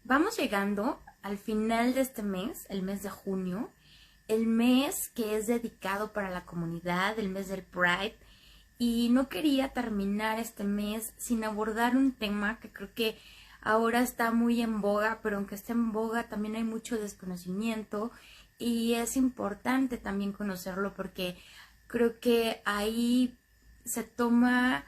Vamos llegando al final de este mes, el mes de junio, el mes que es dedicado para la comunidad, el mes del Pride, y no quería terminar este mes sin abordar un tema que creo que ahora está muy en boga, pero aunque esté en boga también hay mucho desconocimiento y es importante también conocerlo porque creo que ahí se toma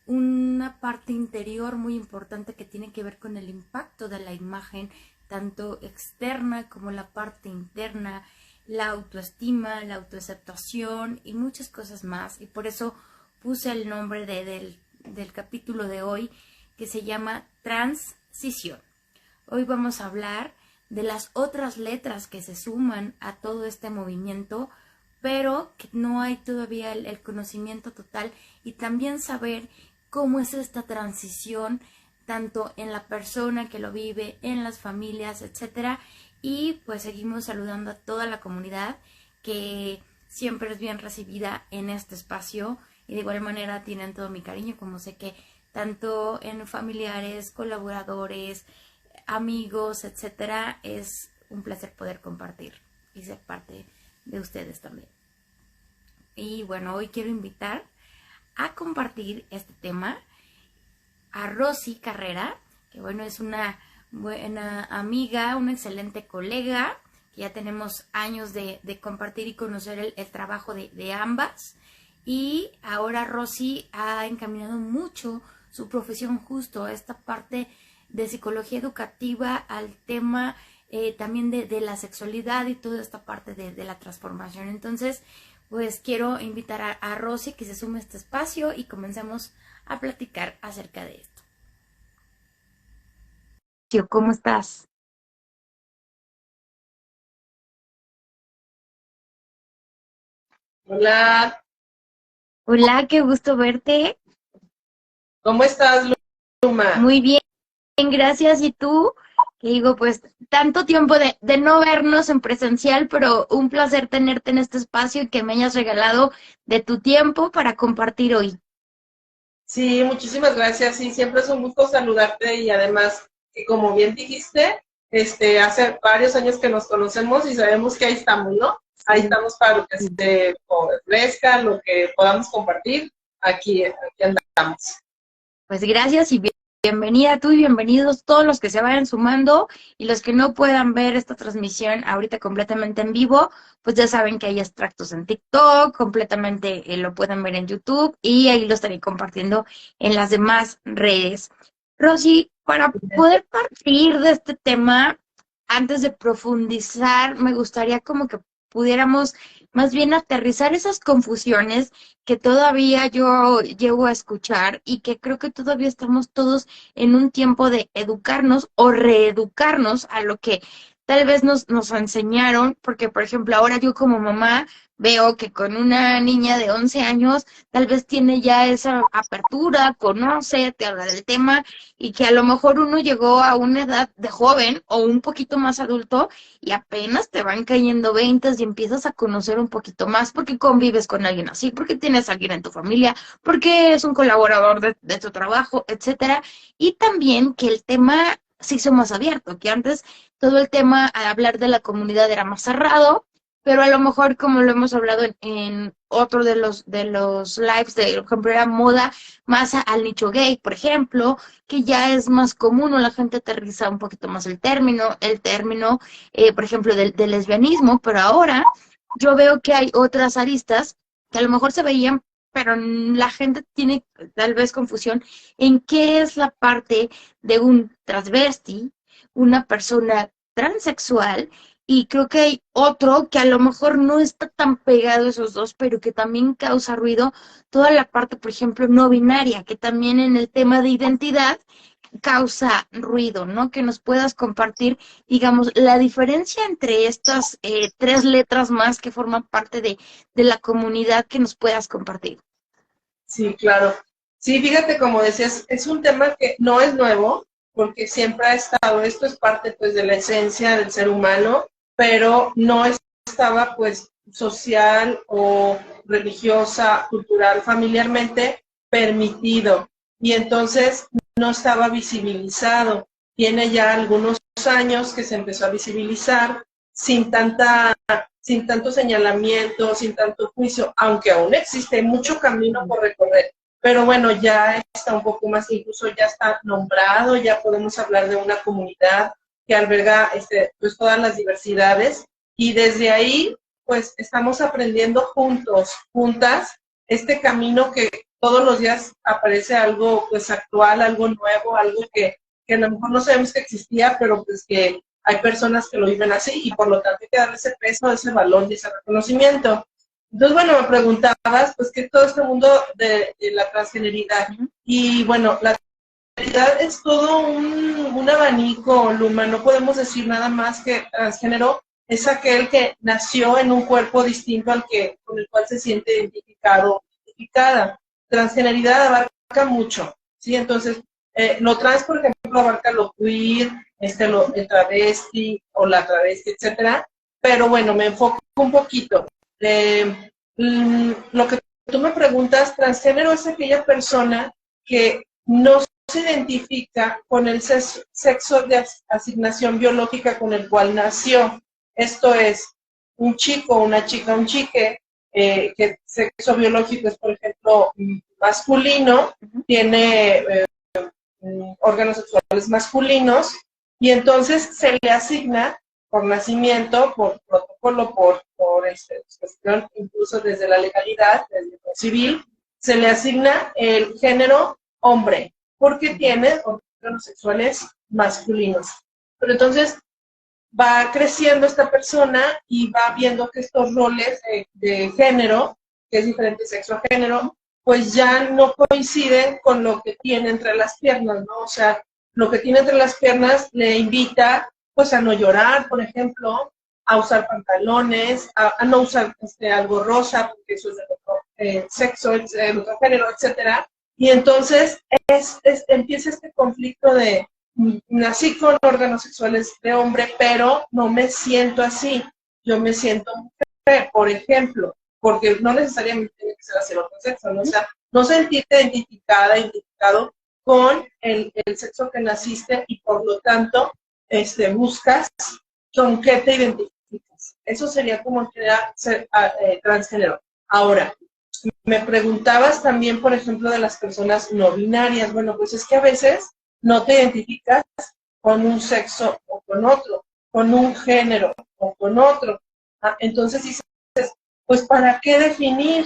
una parte interior muy importante que tiene que ver con el impacto de la imagen, tanto externa como la parte interna, la autoestima, la autoaceptación y muchas cosas más. Y por eso puse el nombre del capítulo de hoy, que se llama Transición. Hoy vamos a hablar de las otras letras que se suman a todo este movimiento, pero que no hay todavía el conocimiento total, y también saber cómo es esta transición tanto en la persona que lo vive, en las familias, etcétera. Y pues seguimos saludando a toda la comunidad que siempre es bien recibida en este espacio, y de igual manera tienen todo mi cariño, como sé que tanto en familiares, colaboradores, amigos, etcétera, es un placer poder compartir y ser parte de ustedes también. Y bueno, hoy quiero invitar a compartir este tema a Rosy Carrera, que bueno, es una buena amiga, una excelente colega, que ya tenemos años de compartir y conocer el trabajo de ambas. Y ahora Rosy ha encaminado mucho su profesión justo a esta parte de psicología educativa, al tema también de la sexualidad y toda esta parte de la transformación. Entonces, pues quiero invitar a Rosy que se sume a este espacio y comencemos a platicar acerca de esto. ¿Cómo estás? Hola, Hola, qué gusto verte. ¿cómo estás, Luma? Muy bien, gracias. ¿Y tú? Que digo, pues, tanto tiempo de no vernos en presencial, pero un placer tenerte en este espacio y que me hayas regalado de tu tiempo para compartir hoy. Sí, muchísimas gracias. Sí, siempre es un gusto saludarte y además, que como bien dijiste, hace varios años que nos conocemos y sabemos que ahí estamos, ¿no? Ahí Sí. estamos para lo que se ofrezca, lo que podamos compartir. Aquí andamos. Pues gracias y bienvenida tú y bienvenidos todos los que se vayan sumando, y los que no puedan ver esta transmisión ahorita completamente en vivo, pues ya saben que hay extractos en TikTok, completamente lo pueden ver en YouTube y ahí lo estaré compartiendo en las demás redes. Rosy, para poder partir de este tema, antes de profundizar, me gustaría como que pudiéramos más bien aterrizar esas confusiones que todavía yo llego a escuchar y que creo que todavía estamos todos en un tiempo de educarnos o reeducarnos a lo que tal vez nos enseñaron, porque por ejemplo ahora yo como mamá veo que con una niña de 11 años tal vez tiene ya esa apertura, conoce, te habla del tema, y que a lo mejor uno llegó a una edad de joven o un poquito más adulto y apenas te van cayendo veintes y empiezas a conocer un poquito más porque convives con alguien así, porque tienes a alguien en tu familia, porque es un colaborador de tu trabajo, etcétera. Y también que el tema se hizo más abierto, que antes todo el tema al hablar de la comunidad era más cerrado, pero a lo mejor, como lo hemos hablado en otro de los lives, de, por ejemplo, era moda más al nicho gay, por ejemplo, que ya es más común, o la gente aterriza un poquito más el término, por ejemplo, del lesbianismo, pero ahora yo veo que hay otras aristas que a lo mejor se veían, pero la gente tiene tal vez confusión en qué es la parte de un transvesti, una persona transexual, y creo que hay otro que a lo mejor no está tan pegado a esos dos, pero que también causa ruido, toda la parte, por ejemplo, no binaria, que también en el tema de identidad causa ruido, ¿no? Que nos puedas compartir, digamos, la diferencia entre estas tres letras más que forman parte de la comunidad, que nos puedas compartir. Sí, claro. Sí, fíjate, como decías, es un tema que no es nuevo, porque siempre ha estado, esto es parte pues de la esencia del ser humano, pero no estaba pues social o religiosa, cultural, familiarmente permitido, y entonces no estaba visibilizado. Tiene ya algunos unos años que se empezó a visibilizar sin tanto señalamiento, sin tanto juicio, aunque aún existe mucho camino por recorrer. Pero bueno, ya está un poco más, incluso ya está nombrado, ya podemos hablar de una comunidad que alberga pues todas las diversidades, y desde ahí pues estamos aprendiendo juntos, juntas, este camino que todos los días aparece algo pues actual, algo nuevo, algo que a lo mejor no sabemos que existía, pero pues que hay personas que lo viven así, y por lo tanto hay que darle ese peso, ese valor y ese reconocimiento. Entonces, bueno, me preguntabas, pues, que todo este mundo de la transgeneridad, y bueno, la transgeneridad es todo un abanico, Luma, no podemos decir nada más que transgénero es aquel que nació en un cuerpo distinto al que, con el cual se siente identificado, identificada. Transgeneridad abarca mucho, ¿sí? Entonces, lo trans, por ejemplo, abarca lo queer, el travesti o la travesti, etcétera, pero bueno, me enfoco un poquito. Lo que tú me preguntas, transgénero es aquella persona que no se identifica con el sexo de asignación biológica con el cual nació. Esto es, un chico, una chica, un chique, que sexo biológico es, por ejemplo, masculino, tiene órganos sexuales masculinos, y entonces se le asigna por nacimiento, por protocolo, por cuestión, incluso desde la legalidad, desde lo civil, se le asigna el género hombre, porque tiene órganos sexuales masculinos. Pero entonces va creciendo esta persona y va viendo que estos roles de género, que es diferente sexo a género, pues ya no coinciden con lo que tiene entre las piernas, ¿no? O sea, lo que tiene entre las piernas le invita, pues, a no llorar, por ejemplo, a usar pantalones, a no usar algo rosa, porque eso es del otro sexo, del otro género, etcétera. Y entonces empieza este conflicto de, nací con órganos sexuales de hombre, pero no me siento así, yo me siento mujer, por ejemplo, porque no necesariamente tiene que ser hacia el otro sexo, ¿no? O sea, no sentirte identificado con el sexo que naciste, y por lo tanto buscas con qué te identificas. Eso sería como ser transgénero. Ahora, me preguntabas también, por ejemplo, de las personas no binarias. Bueno, pues es que a veces no te identificas con un sexo o con otro, con un género o con otro. Entonces dices, pues, ¿para qué definir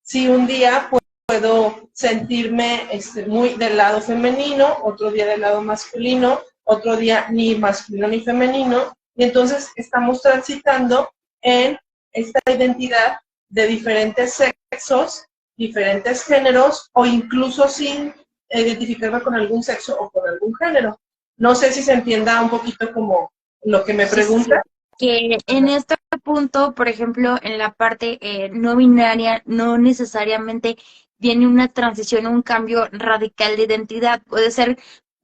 si un día puedo sentirme muy del lado femenino, otro día del lado masculino, otro día ni masculino ni femenino? Y entonces estamos transitando en esta identidad de diferentes sexos, diferentes géneros, o incluso sin identificarme con algún sexo o con algún género. No sé si se entienda un poquito como lo que me pregunta. Que en este punto, por ejemplo, en la parte no binaria, no necesariamente viene una transición, un cambio radical de identidad. Puede ser,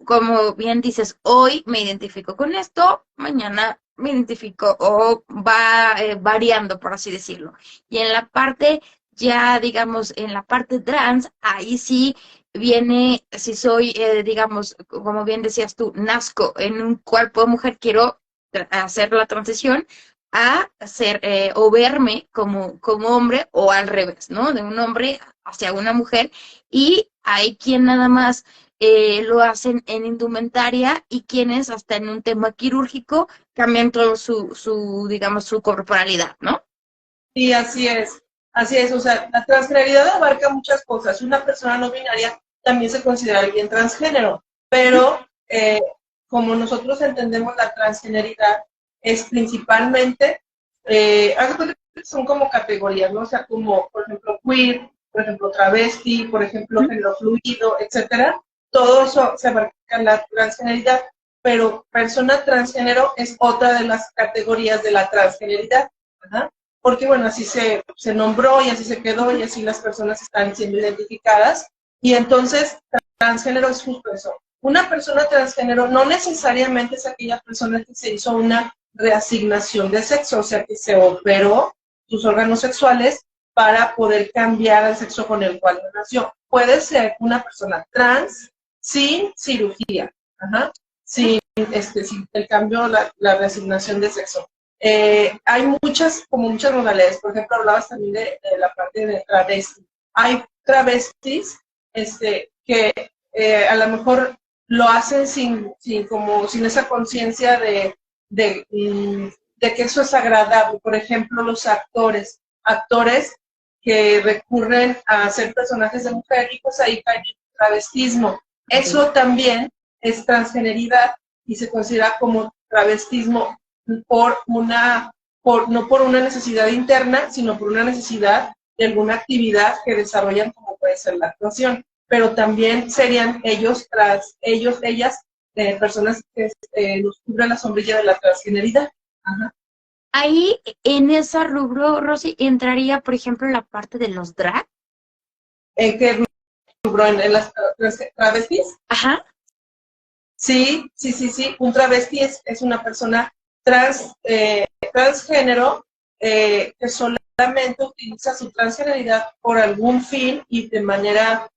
como bien dices, hoy me identifico con esto, mañana me identifico, o va variando, por así decirlo. Y en la parte, ya digamos, en la parte trans, ahí sí viene, si soy, digamos, como bien decías tú, nazco en un cuerpo de mujer, quiero hacer la transición a ser o verme como hombre, o al revés, ¿no? De un hombre hacia una mujer, y hay quien nada más lo hacen en indumentaria, y quienes hasta en un tema quirúrgico cambian todo digamos, su corporalidad, ¿no? Sí, así es. Así es, o sea, la transgeneridad abarca muchas cosas. Una persona no binaria también se considera alguien transgénero, pero como nosotros entendemos la transgeneridad, es principalmente, son como categorías, ¿no? O sea, como, por ejemplo, queer, por ejemplo, travesti, por ejemplo, género fluido, etcétera. Todo eso se abarca en la transgeneridad, pero persona transgénero es otra de las categorías de la transgeneridad. Ajá. Porque, bueno, así se nombró y así se quedó, y así las personas están siendo identificadas. Y entonces, transgénero es justo eso. Una persona transgénero no necesariamente es aquella persona que se hizo una reasignación de sexo, o sea, que se operó sus órganos sexuales para poder cambiar al sexo con el cual nació. Puede ser una persona trans sin cirugía. Ajá. sin el cambio, la reasignación de sexo. Hay muchas modalidades. Por ejemplo, hablabas también de la parte de travesti. Hay travestis que a lo mejor lo hacen sin esa conciencia de que eso es agradable. Por ejemplo, los actores que recurren a ser personajes de mujer y pues ahí cae el travestismo. Eso también es transgeneridad y se considera como travestismo no por una necesidad interna, sino por una necesidad de alguna actividad que desarrollan, como puede ser la actuación. Pero también serían ellas, personas que nos cubren la sombrilla de la transgeneridad. Ajá. Ahí, en ese rubro, Rosy, entraría, por ejemplo, la parte de los drag. ¿En qué rubro? ¿En las travestis? Ajá. Sí. Un travesti es una persona transgénero que solamente utiliza su transgeneridad por algún fin y de manera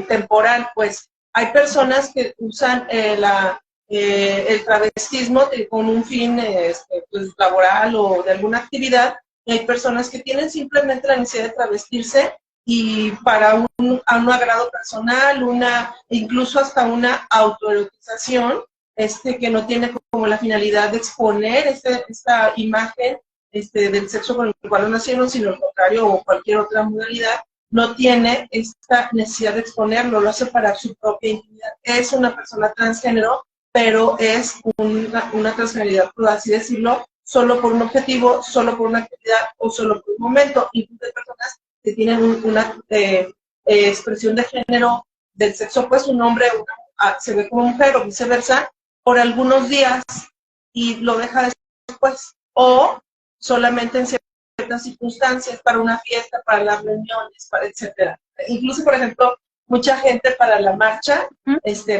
temporal. Pues hay personas que usan el travestismo con un fin pues laboral o de alguna actividad, y hay personas que tienen simplemente la necesidad de travestirse y para un agrado personal, incluso hasta una autoerotización, que no tiene como la finalidad de exponer esta imagen del sexo con el cual nacieron, sino al contrario, o cualquier otra modalidad, no tiene esta necesidad de exponerlo, lo hace para su propia intimidad. Es una persona transgénero, pero es una transgeneridad, por así decirlo, solo por un objetivo, solo por una actividad o solo por un momento. Incluso hay personas que tienen una expresión de género del sexo, pues un hombre se ve como mujer o viceversa, por algunos días y lo deja después, o solamente en ciertas circunstancias, para una fiesta, para las reuniones, etcétera. Incluso, por ejemplo, mucha gente para la marcha,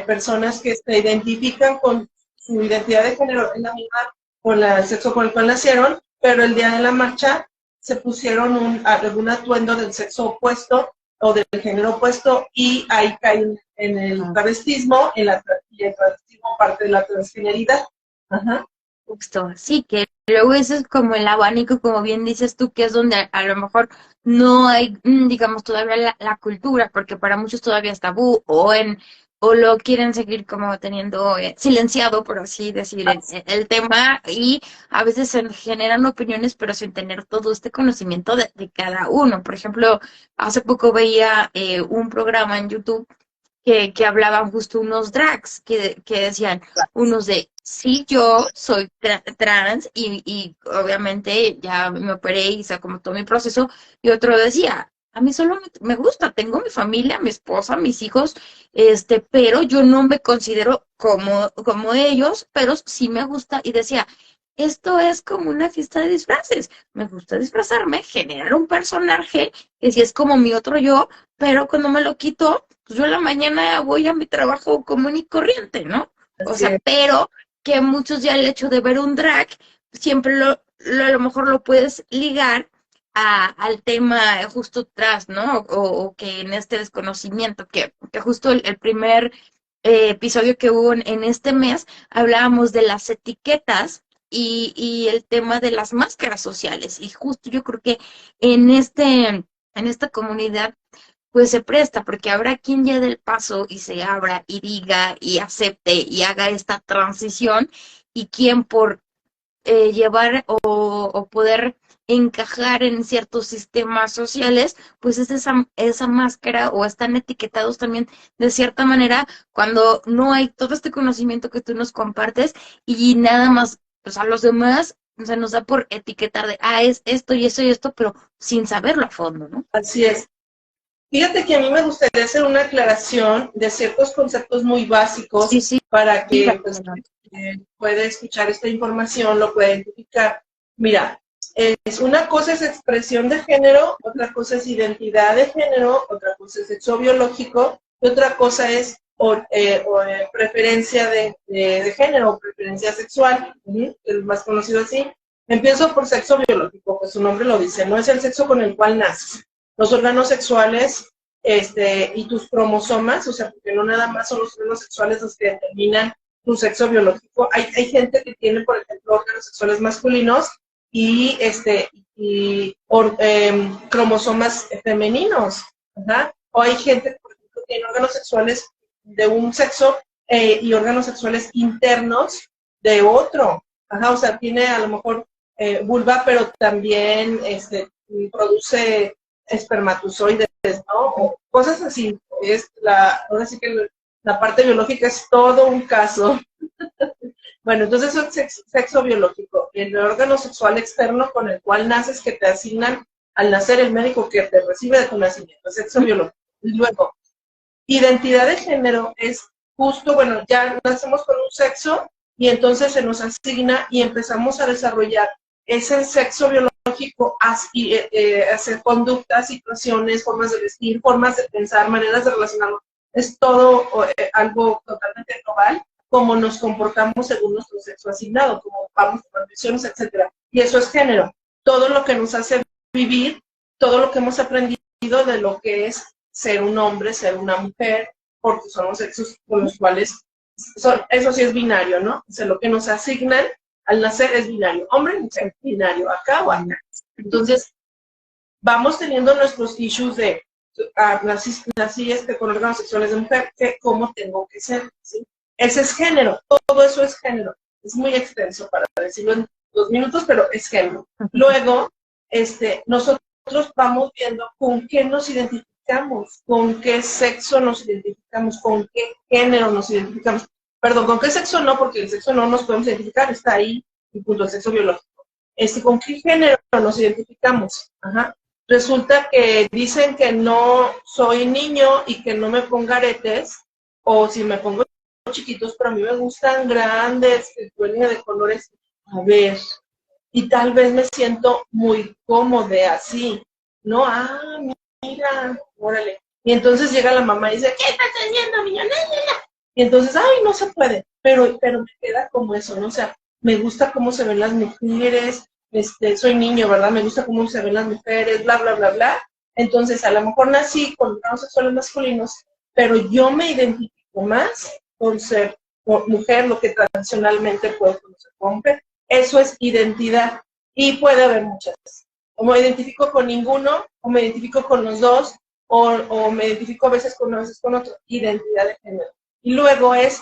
personas que se identifican con su identidad de género en la misma, con el sexo con el cual nacieron, pero el día de la marcha se pusieron algún atuendo del sexo opuesto o del género opuesto, y ahí caen en el travestismo, y el travestismo parte de la transgeneridad. Ajá. Justo, sí, que luego eso es como el abanico, como bien dices tú, que es donde a lo mejor no hay, digamos, todavía la cultura, porque para muchos todavía es tabú, o lo quieren seguir como teniendo silenciado, por así decir, el tema, y a veces se generan opiniones, pero sin tener todo este conocimiento de cada uno. Por ejemplo, hace poco veía un programa en YouTube que hablaban justo unos drags, que decían unos de, sí, yo soy trans y obviamente ya me operé y hice como todo mi proceso, y otro decía, a mí solo me gusta, tengo mi familia, mi esposa, mis hijos, pero yo no me considero como ellos, pero sí me gusta, y decía, esto es como una fiesta de disfraces, me gusta disfrazarme, generar un personaje que sí es como mi otro yo, pero cuando me lo quito, pues yo en la mañana voy a mi trabajo común y corriente, ¿no? O sea, pero que muchos ya el hecho de ver un drag, siempre a lo mejor lo puedes ligar al tema justo tras, ¿no? O que en este desconocimiento, que justo el primer episodio que hubo en este mes, hablábamos de las etiquetas y el tema de las máscaras sociales. Y justo yo creo que en esta comunidad pues se presta, porque habrá quien ya dé el paso y se abra y diga y acepte y haga esta transición, y quien por llevar o poder encajar en ciertos sistemas sociales, pues es esa máscara, o están etiquetados también de cierta manera cuando no hay todo este conocimiento que tú nos compartes, y nada más, pues a los demás se nos da por etiquetar de, es esto y eso y esto, pero sin saberlo a fondo, ¿no? Así es. Fíjate que a mí me gustaría hacer una aclaración de ciertos conceptos muy básicos, sí, para que pueda escuchar esta información, lo pueda identificar. Mira, una cosa es expresión de género, otra cosa es identidad de género, otra cosa es sexo biológico, y otra cosa es preferencia de género, o preferencia sexual, el más conocido así. Empiezo por sexo biológico, pues su nombre lo dice, no es el sexo con el cual naces. Los órganos sexuales y tus cromosomas, o sea, porque no nada más son los órganos sexuales los que determinan tu sexo biológico. Hay gente que tiene, por ejemplo, órganos sexuales masculinos y, cromosomas femeninos, ¿verdad? O hay gente, por ejemplo, que tiene órganos sexuales de un sexo y órganos sexuales internos de otro. Ajá, o sea, tiene a lo mejor vulva, pero también produce espermatozoides, ¿no? O cosas así. Ahora sí que la parte biológica es todo un caso. Bueno, entonces eso es sexo biológico. El órgano sexual externo con el cual naces, que te asignan al nacer el médico que te recibe de tu nacimiento, sexo biológico. Y luego, identidad de género es justo, bueno, ya nacemos con un sexo y entonces se nos asigna y empezamos a desarrollar ese sexo biológico, hacer conductas, situaciones, formas de vestir, formas de pensar, maneras de relacionarnos. Es todo algo totalmente global, como nos comportamos según nuestro sexo asignado, como vamos tomando decisiones, etcétera. Y eso es género. Todo lo que nos hace vivir, todo lo que hemos aprendido de lo que es ser un hombre, ser una mujer, porque son los sexos con los cuales, eso sí es binario, ¿no? O sea, lo que nos asignan al nacer es binario, hombre, mujer, binario, acá o acá. Entonces, vamos teniendo nuestros issues de, nací con órganos sexuales de mujer, ¿cómo tengo que ser? ¿Sí? Ese es género, todo eso es género. Es muy extenso para decirlo en 2 minutos, pero es género. Luego, nosotros vamos viendo con qué nos identificamos, con qué sexo nos identificamos, con qué género nos identificamos. Perdón, con qué sexo no, porque el sexo no nos podemos identificar, está ahí, y punto, el sexo biológico. ¿Con qué género nos identificamos? Ajá. Resulta que dicen que no soy niño y que no me ponga aretes, o si me pongo chiquitos, pero a mí me gustan grandes, que suelen de colores. A ver, y tal vez me siento muy cómoda así, ¿no? Mira, órale. Y entonces llega la mamá y dice, ¿qué estás haciendo, niña? Y entonces, no se puede, pero me queda como eso, ¿no? O sea, me gusta cómo se ven las mujeres, soy niño, ¿verdad? Me gusta cómo se ven las mujeres, bla, bla, bla, bla. Entonces, a lo mejor nací con órganos sexuales masculinos, pero yo me identifico más con ser mujer, lo que tradicionalmente puedo conocer como mujer. Eso es identidad. Y puede haber muchas. O me identifico con ninguno, o me identifico con los dos, o me identifico a veces con uno, a veces con otro. Identidad de género. Y luego es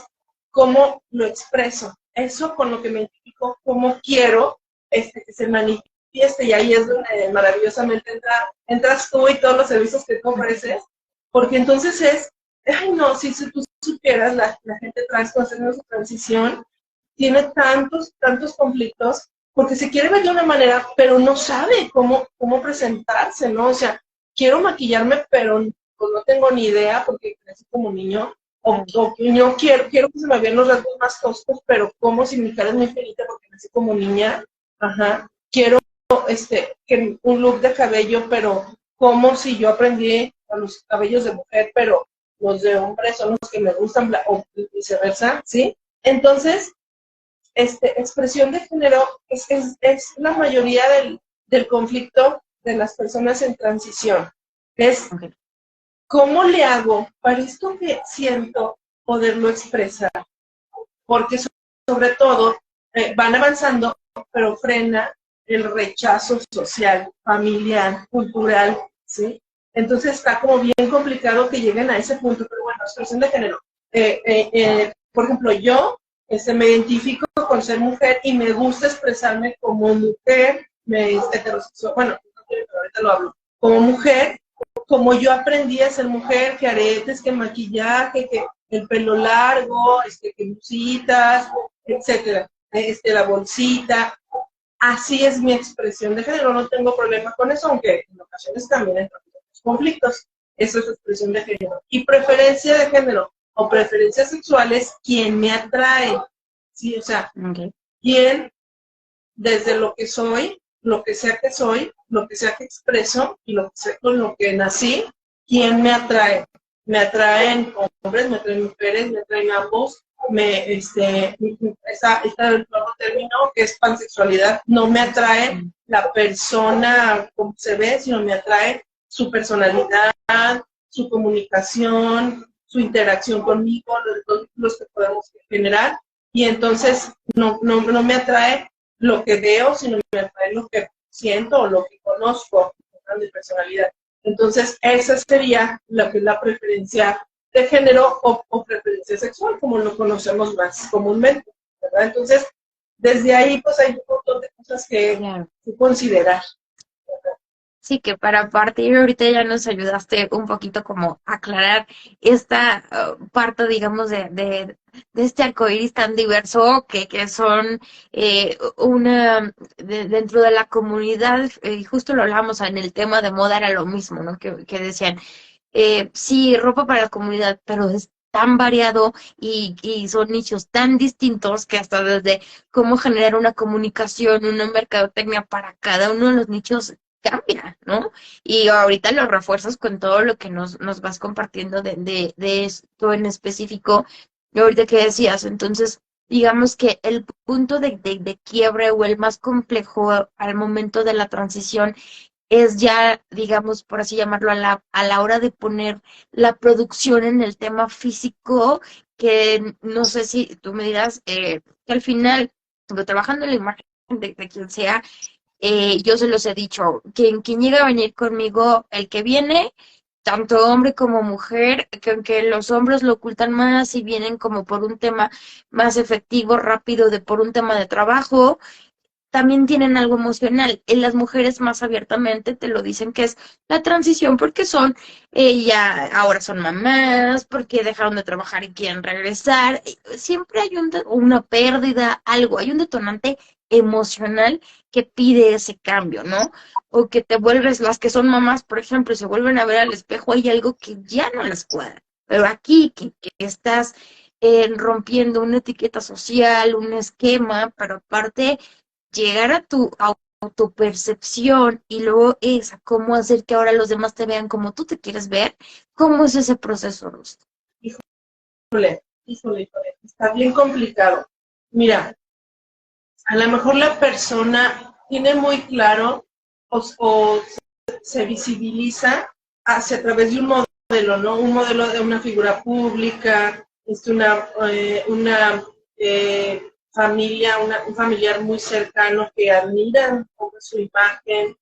cómo lo expreso. Eso con lo que me identifico, cómo quiero que se manifieste. Y ahí es donde maravillosamente entras tú y todos los servicios que tú ofreces. Porque entonces es, si tú supieras, la gente trans con su transición tiene tantos conflictos, porque se quiere ver de una manera, pero no sabe cómo presentarse, ¿no? O sea, quiero maquillarme, pero pues no tengo ni idea, porque crecí como niño, o yo quiero que se me vean los rasgos más toscos, pero como si mi cara es muy finita, porque crecí como niña, quiero que un look de cabello, pero como si yo aprendí a los cabellos de mujer, pero los de hombre son los que me gustan, o viceversa, ¿sí? Entonces, expresión de género es la mayoría del conflicto de las personas en transición. Es, ¿cómo le hago para esto que siento poderlo expresar? Porque sobre todo van avanzando, pero frena el rechazo social, familiar, cultural, ¿sí? Entonces está como bien complicado que lleguen a ese punto, pero bueno, expresión de género. Por ejemplo, yo me identifico con ser mujer y me gusta expresarme como mujer, heterosexual, bueno, ahorita lo hablo, como mujer, como yo aprendí a ser mujer, que aretes, que maquillaje, que el pelo largo, que blusitas, etcétera, la bolsita. Así es mi expresión de género, no tengo problema con eso, aunque en ocasiones también hay conflictos. Eso es expresión de género. Y preferencia de género o preferencias sexuales, ¿quién me atrae? Sí, o sea, ¿quién desde lo que soy, lo que sea que soy, lo que sea que expreso y lo que sea con lo que nací, ¿quién me atrae? Me atraen hombres, me atraen mujeres, me atraen ambos. Este nuevo término que es pansexualidad, no me atrae la persona como se ve, sino me atrae su personalidad, su comunicación, su interacción conmigo, los vínculos que podemos generar, y entonces no me atrae lo que veo, sino me atrae lo que siento o lo que conozco, ¿no?, de personalidad. Entonces, esa sería lo que es la preferencia de género o preferencia sexual, como lo conocemos más comúnmente, ¿verdad? Entonces, desde ahí, pues hay un montón de cosas que considerar. Sí, que para partir ahorita ya nos ayudaste un poquito como a aclarar esta parte, digamos, de este arcoíris tan diverso que son dentro de la comunidad, y justo lo hablábamos en el tema de moda, era lo mismo, ¿no? Que decían, sí, ropa para la comunidad, pero es tan variado y son nichos tan distintos que hasta desde cómo generar una comunicación, una mercadotecnia para cada uno de los nichos cambia, ¿no? Y ahorita lo refuerzas con todo lo que nos vas compartiendo de esto en específico, y ahorita que decías, entonces, digamos que el punto de quiebre o el más complejo al momento de la transición es ya, digamos, por así llamarlo, a la hora de poner la producción en el tema físico, que no sé si tú me dirás, que al final, trabajando en la imagen de quien sea, yo se los he dicho, quien llega a venir conmigo, el que viene, tanto hombre como mujer, que aunque los hombres lo ocultan más y vienen como por un tema más efectivo, rápido, por un tema de trabajo, también tienen algo emocional. En las mujeres más abiertamente te lo dicen que es la transición porque son, ya ahora son mamás, porque dejaron de trabajar y quieren regresar. Siempre hay una pérdida, algo, hay un detonante emocional que pide ese cambio, ¿no? O que te vuelves, las que son mamás, por ejemplo, se vuelven a ver al espejo, hay algo que ya no les cuadra. Pero aquí, que estás rompiendo una etiqueta social, un esquema, pero aparte llegar a tu autopercepción y luego esa, cómo hacer que ahora los demás te vean como tú te quieres ver, ¿cómo es ese proceso, Rust? Híjole, está bien complicado. Mira, a lo mejor la persona tiene muy claro o se visibiliza hacia a través de un modelo, ¿no? Un modelo de una figura pública, una familia, un familiar muy cercano que admira su imagen,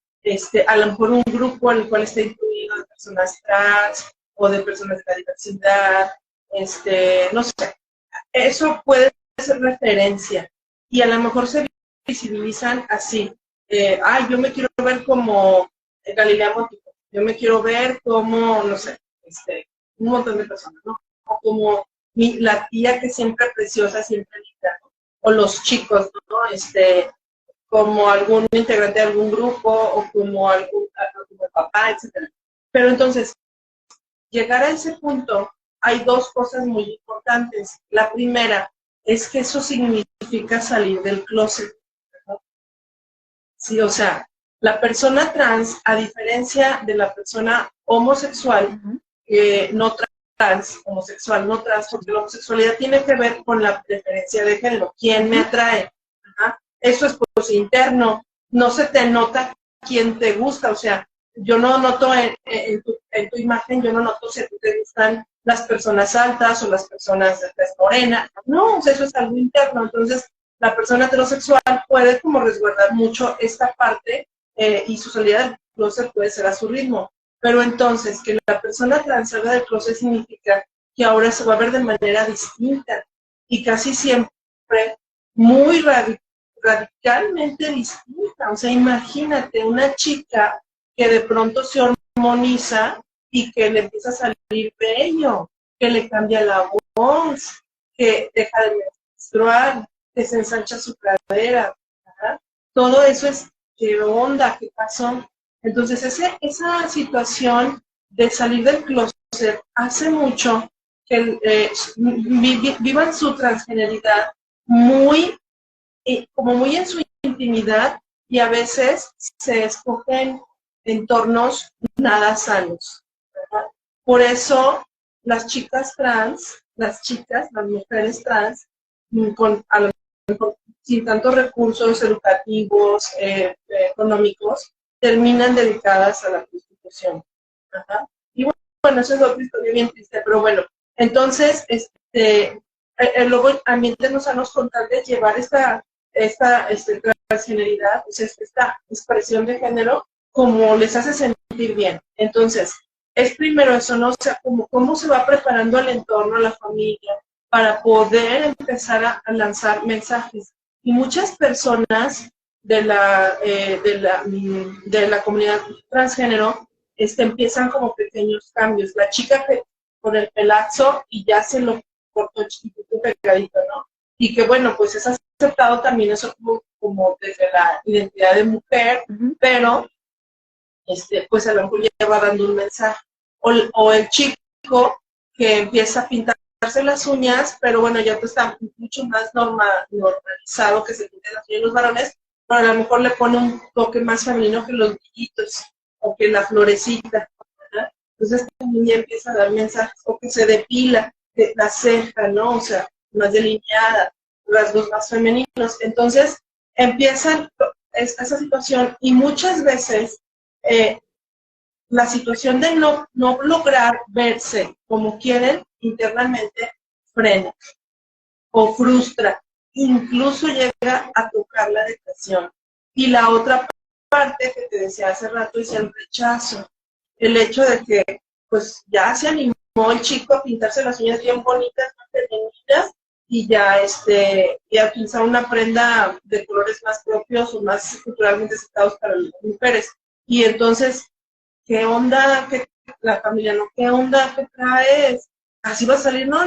a lo mejor un grupo en el cual está incluido de personas trans o de personas de la diversidad, no sé, eso puede ser referencia y a lo mejor se visibilizan así, yo me quiero ver como Galilea Montijo, yo me quiero ver como, no sé, un montón de personas, ¿no? O como la tía que siempre preciosa, siempre linda, ¿no? O los chicos, ¿no? Como algún integrante de algún grupo o como como el papá, etcétera. Pero entonces, llegar a ese punto, hay dos cosas muy importantes. La primera es que eso significa salir del closet, ¿no? Sí, o sea, la persona trans, a diferencia de la persona homosexual, no trans, homosexual, no trans, porque la homosexualidad tiene que ver con la preferencia de género. ¿Quién me atrae? Ajá. Eso es pues interno, no se te nota quién te gusta, o sea, yo no noto en tu imagen, yo no noto si te gustan las personas altas o las personas de tez morena, no, o sea, eso es algo interno, entonces la persona heterosexual puede como resguardar mucho esta parte y su salida del closet puede ser a su ritmo, pero entonces que la persona trans salga del closet significa que ahora se va a ver de manera distinta y casi siempre muy radicalmente distinta. O sea, imagínate una chica que de pronto se hormoniza y que le empieza a salir vello, que le cambia la voz, que deja de menstruar, que se ensancha su cadera. ¿Verdad? Todo eso es, ¿qué onda? ¿Qué pasó? Entonces, esa situación de salir del closet hace mucho que vivan su transgeneridad muy como muy en su intimidad y a veces se escogen entornos nada sanos, ¿verdad? Por eso las chicas trans, las mujeres trans, a lo mejor sin tantos recursos educativos, económicos, terminan dedicadas a la prostitución. ¿Verdad? Y bueno, eso es otra historia bien triste, pero bueno, entonces, luego ambientes no sanos con tal de llevar esta transgeneridad, pues esta expresión de género, como les hace sentir bien. Entonces, es primero eso, ¿no? O sea, como cómo se va preparando el entorno, la familia, para poder empezar a lanzar mensajes. Y muchas personas de la comunidad transgénero empiezan como pequeños cambios. La chica que con el pelazo y ya se lo cortó chiquitito pegadito, ¿no? Y que bueno, pues es aceptado también eso como desde la identidad de mujer, pero pues a lo mejor ya va dando un mensaje. O el chico que empieza a pintarse las uñas, pero bueno, ya pues está mucho más normalizado que se pinten las uñas los varones, pero a lo mejor le pone un toque más femenino que los brillitos o que la florecita, ¿verdad? Entonces también ya empieza a dar mensajes, o que se depila la ceja, ¿no? O sea, más delineada, rasgos más femeninos. Entonces empieza esa situación y muchas veces la situación de no lograr verse como quieren internamente frena o frustra, incluso llega a tocar la depresión. Y la otra parte que te decía hace rato es el rechazo, el hecho de que pues ya se animó el chico a pintarse las uñas bien bonitas, más femeninas, y ya y a utilizar una prenda de colores más propios o más culturalmente aceptados para las mujeres. Y entonces, ¿qué onda? ¿Qué, la familia no? ¿Qué onda? ¿Qué traes? ¿Así va a salir? No.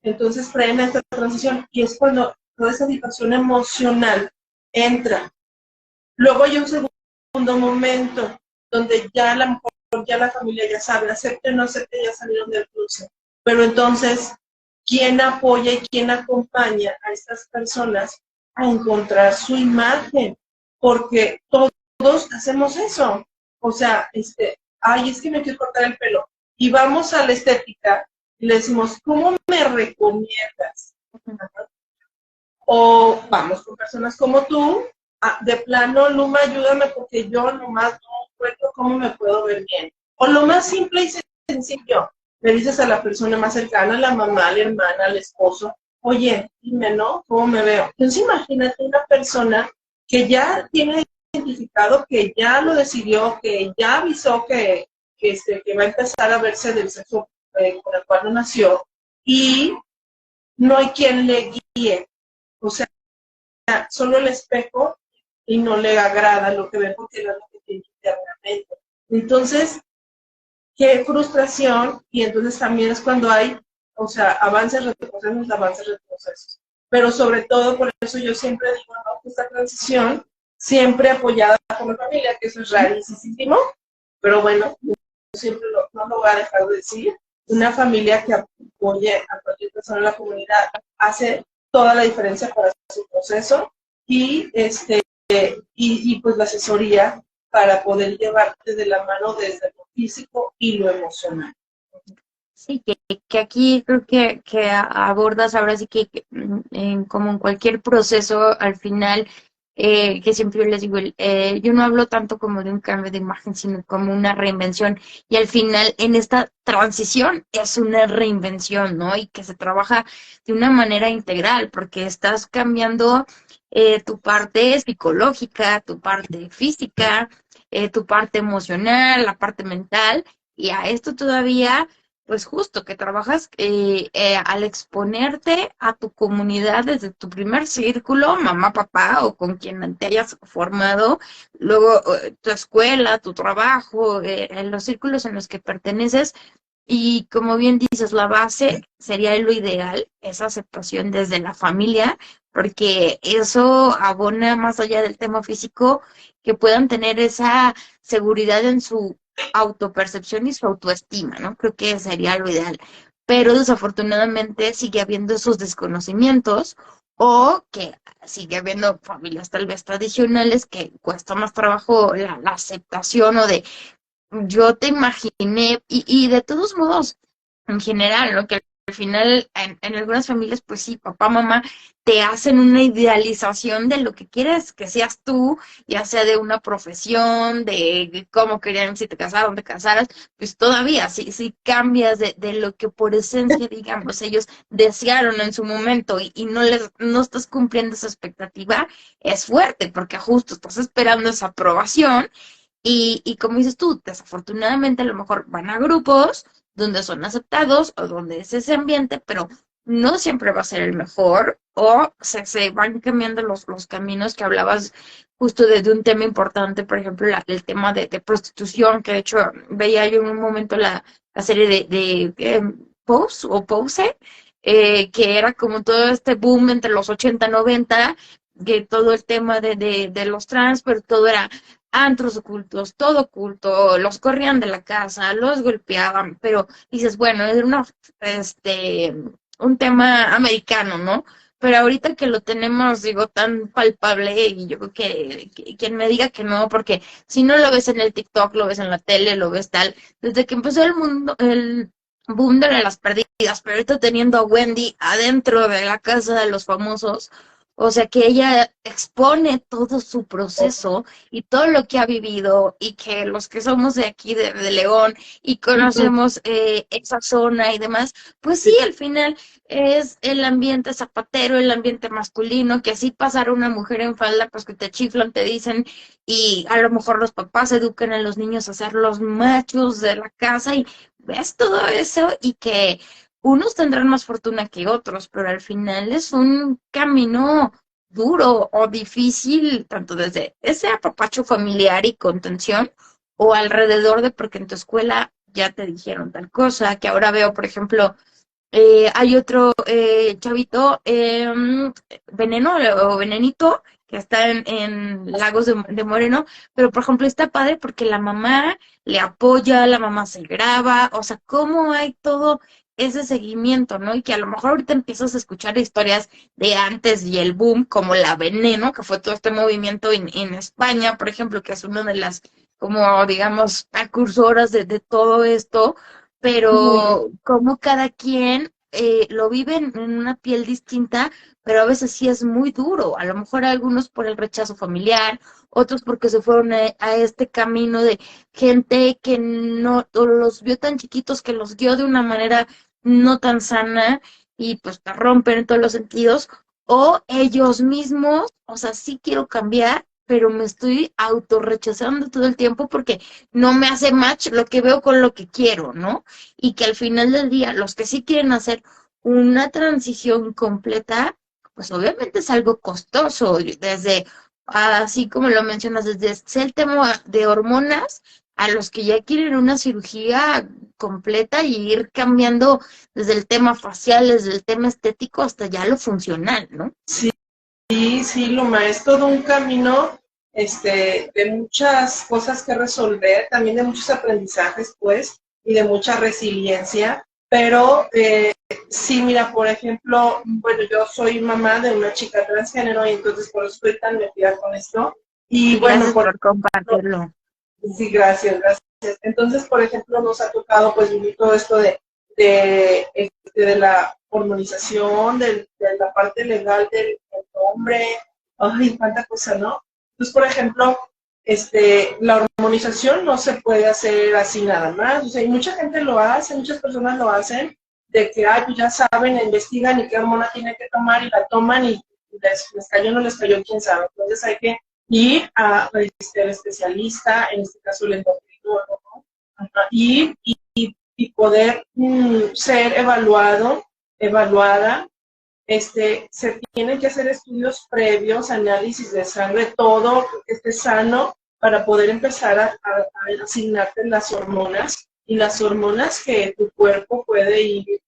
Entonces frena esta transición y es cuando toda esa situación emocional entra. Luego hay un segundo momento donde ya la familia ya sabe, acepte o no acepte, ya salieron del cruce. Pero entonces, ¿quién apoya y quién acompaña a estas personas a encontrar su imagen? Porque todos hacemos eso. O sea, ay, es que me quiero cortar el pelo. Y vamos a la estética y le decimos, ¿cómo me recomiendas? O vamos con personas como tú, de plano, Luma, ayúdame porque yo nomás no encuentro cómo me puedo ver bien. O lo más simple y sencillo, le dices a la persona más cercana, a la mamá, a la hermana, al esposo, oye, dime, ¿no? ¿Cómo me veo? Entonces imagínate una persona que ya tiene identificado, que ya lo decidió, que ya avisó que va a empezar a verse del sexo con el cual no nació, y no hay quien le guíe. O sea, solo el espejo y no le agrada lo que ve porque no es lo que tiene internamente. Entonces, qué frustración, y entonces también es cuando hay, o sea, avances, retrocesos. Pero sobre todo, por eso yo siempre digo, no, esta transición siempre apoyada por la familia, que eso es rarísimo, pero bueno, yo siempre no lo voy a dejar de decir. Una familia que apoye a cualquier persona en la comunidad hace toda la diferencia para su proceso y pues la asesoría para poder llevarte de la mano desde lo físico y lo emocional. Sí, que aquí creo que abordas ahora sí que como en cualquier proceso, al final, que siempre yo les digo, yo no hablo tanto como de un cambio de imagen, sino como una reinvención. Y al final, en esta transición, es una reinvención, ¿no? Y que se trabaja de una manera integral, porque estás cambiando tu parte psicológica, tu parte física, tu parte emocional, la parte mental, y a esto todavía pues justo que trabajas al exponerte a tu comunidad desde tu primer círculo, mamá, papá o con quien te hayas formado, luego tu escuela, tu trabajo, en los círculos en los que perteneces. Y como bien dices, la base sería lo ideal, esa aceptación desde la familia, porque eso abona más allá del tema físico, que puedan tener esa seguridad en su autopercepción y su autoestima, ¿no? Creo que sería lo ideal. Pero desafortunadamente sigue habiendo esos desconocimientos o que sigue habiendo familias tal vez tradicionales que cuesta más trabajo la aceptación o de yo te imaginé y de todos modos, en general, ¿no? Que al final en algunas familias, pues sí, papá, mamá, te hacen una idealización de lo que quieres que seas tú, ya sea de una profesión, de cómo querían, si te casaron, te casaras, pues todavía, si cambias de lo que por esencia, digamos, ellos desearon en su momento y no estás cumpliendo esa expectativa, es fuerte, porque justo estás esperando esa aprobación y como dices tú, desafortunadamente a lo mejor van a grupos donde son aceptados o donde es ese ambiente, pero no siempre va a ser el mejor o se van cambiando los caminos que hablabas justo de un tema importante, por ejemplo, el tema de prostitución, que de hecho veía yo en un momento la serie de Pose o Pose, que era como todo este boom entre los 80 90 que todo el tema de los trans, pero todo era antros ocultos, todo oculto, los corrían de la casa, los golpeaban, pero dices, bueno, es un tema americano, ¿no? Pero ahorita que lo tenemos, digo, tan palpable, y yo creo que quien me diga que no, porque si no lo ves en el TikTok, lo ves en la tele, lo ves tal, desde que empezó el boom de las perdidas, pero ahorita teniendo a Wendy adentro de la casa de los famosos, o sea que ella expone todo su proceso y todo lo que ha vivido y que los que somos de aquí, de León, y conocemos esa zona y demás, pues sí, al final es el ambiente zapatero, el ambiente masculino, que así pasar una mujer en falda, pues que te chiflan, te dicen, y a lo mejor los papás educan a los niños a ser los machos de la casa y ves todo eso y que unos tendrán más fortuna que otros, pero al final es un camino duro o difícil, tanto desde ese apapacho familiar y contención, o alrededor de porque en tu escuela ya te dijeron tal cosa, que ahora veo, por ejemplo, hay otro chavito, Veneno o Venenito, que está en Lagos de Moreno, pero por ejemplo está padre porque la mamá le apoya, la mamá se graba, o sea, cómo hay todo ese seguimiento, ¿no? Y que a lo mejor ahorita empiezas a escuchar historias de antes y el boom, como la Veneno, que fue todo este movimiento en España, por ejemplo, que es una de las, como digamos, precursoras de todo esto, pero como cada quien lo vive en una piel distinta, pero a veces sí es muy duro. A lo mejor algunos por el rechazo familiar, otros porque se fueron a este camino de gente que no o los vio tan chiquitos que los guió de una manera no tan sana y pues te rompen en todos los sentidos, o ellos mismos, o sea, sí quiero cambiar, pero me estoy autorrechazando todo el tiempo porque no me hace match lo que veo con lo que quiero, ¿no? Y que al final del día, los que sí quieren hacer una transición completa, pues obviamente es algo costoso, desde, así como lo mencionas, desde el tema de hormonas a los que ya quieren una cirugía completa y ir cambiando desde el tema facial, desde el tema estético hasta ya lo funcional, ¿no? Sí, sí, Luma, es todo un camino de muchas cosas que resolver, también de muchos aprendizajes, pues, y de mucha resiliencia, pero sí, mira, por ejemplo, bueno, yo soy mamá de una chica transgénero y entonces por eso estoy tan metida con esto. Y Sí, bueno, gracias por compartirlo. sí, gracias, gracias. Entonces, por ejemplo, nos ha tocado pues vivir todo esto de la hormonización, de la parte legal del hombre, ay, cuánta cosa, ¿no? Entonces, por ejemplo, la hormonización no se puede hacer así nada más, o sea, y mucha gente lo hace, muchas personas lo hacen, de que, ay, pues ya saben, investigan y qué hormona tienen que tomar y la toman y les cayó, no les cayó, quién sabe. Entonces hay que ir al especialista, en este caso el endocrinólogo, ¿no? Ajá, y poder ser evaluada. Se tienen que hacer estudios previos, análisis de sangre, todo que esté sano para poder empezar a asignarte las hormonas y las hormonas que tu cuerpo puede ir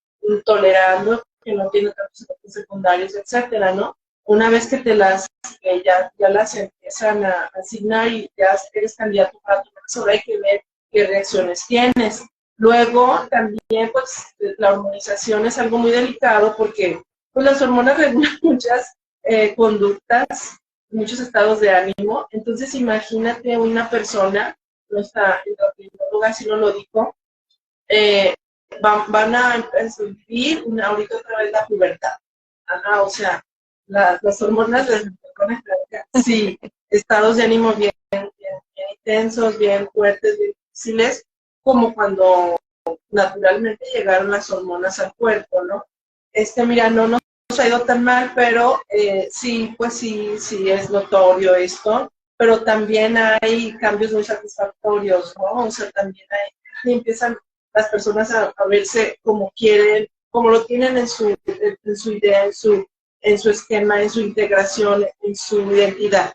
tolerando, que no tiene tantos efectos secundarios, etcétera, ¿no? Una vez que ya las empiezan a asignar y ya eres candidato para tu ahora hay que ver qué reacciones tienes. Luego, también, pues, la hormonización es algo muy delicado porque pues, las hormonas regulan muchas conductas, muchos estados de ánimo. Entonces, imagínate una persona, nuestra endocrinóloga, si no lo dijo, van a vivir ahorita otra vez la pubertad. Ajá, o sea, las hormonas les ponen, sí, estados de ánimo bien intensos, bien fuertes, bien difíciles, como cuando naturalmente llegaron las hormonas al cuerpo, ¿no? Mira, no nos ha ido tan mal, pero sí, pues sí es notorio esto, pero también hay cambios muy satisfactorios, ¿no? O sea, también empiezan las personas a verse como quieren, como lo tienen en su idea, en su esquema, en su integración, en su identidad.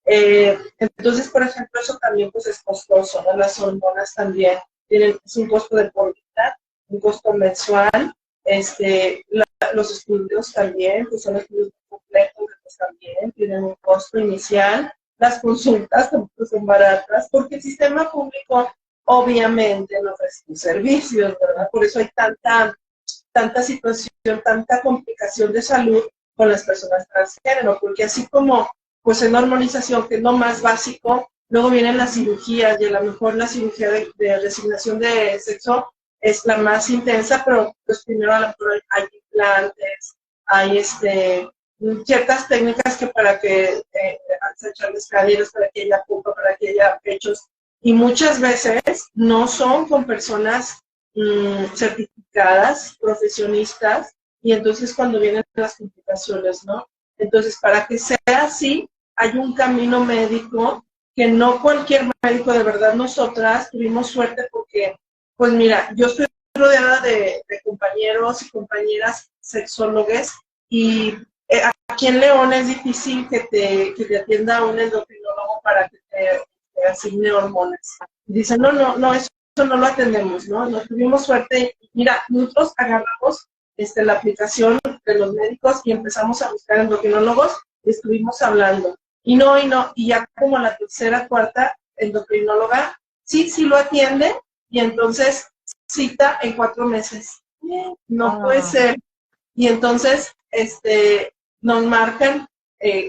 Entonces, por ejemplo, eso también pues es costoso, ¿no? Las hormonas también es un costo de por vida, un costo mensual, los estudios también, que son estudios completos, pues también tienen un costo inicial, las consultas tampoco son baratas, porque el sistema público obviamente no ofrece servicios, ¿verdad? Por eso hay tanta situación, tanta complicación de salud con las personas transgénero, porque así como pues en normalización, que es lo más básico, luego vienen las cirugías, y a lo mejor la cirugía de resignación de sexo es la más intensa, pero pues primero a lo mejor hay implantes, hay ciertas técnicas que para que echarles caderas, para que haya pupa, para que haya pechos, y muchas veces no son con personas certificadas, profesionistas, y entonces cuando vienen las complicaciones, ¿no? Entonces, para que sea así, hay un camino médico que no cualquier médico, de verdad, nosotras tuvimos suerte porque, pues mira, yo estoy rodeada de compañeros y compañeras sexólogos, y aquí en León es difícil que te atienda un endocrinólogo para que te asigne hormonas. Dicen, no, eso no lo atendemos, ¿no? Nos tuvimos suerte. Mira, nosotros agarramos la aplicación de los médicos y empezamos a buscar endocrinólogos y estuvimos hablando. Y ya como la tercera, cuarta endocrinóloga, sí lo atiende, y entonces cita en 4 meses. No puede ser. Y entonces, nos marcan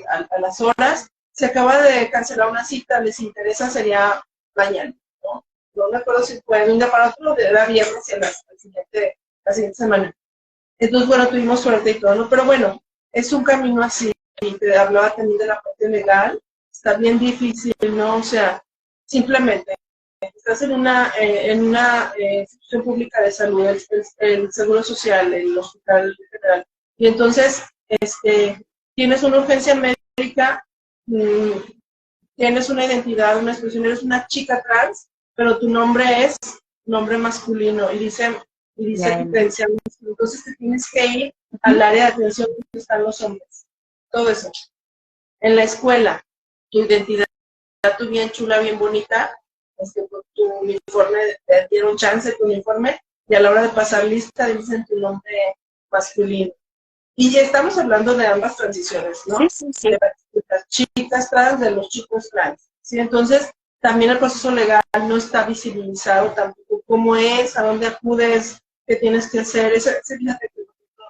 a las horas, se acaba de cancelar una cita, les interesa, sería mañana, ¿no? No me acuerdo si fue de un día para otro, era viernes y la siguiente semana. Entonces, bueno, tuvimos suerte y todo, ¿no? Pero bueno, es un camino así, y te hablaba también de la parte legal, está bien difícil, ¿no? O sea, simplemente estás en una institución pública de salud, el Seguro Social, el Hospital General, y entonces tienes una urgencia médica, tienes una identidad, una expresión, eres una chica trans, pero tu nombre es nombre masculino, y dice diferencia, entonces te tienes que ir al área de atención donde están los hombres, todo eso. En la escuela, tu identidad, tu bien chula, bien bonita, tu uniforme, te dieron chance tu uniforme, y a la hora de pasar lista dicen tu nombre masculino. Y ya estamos hablando de ambas transiciones, ¿no? Sí. De las chicas trans, de los chicos trans, ¿sí? Entonces, también el proceso legal no está visibilizado tampoco, cómo es, a dónde acudes, qué tienes que hacer. Fíjate que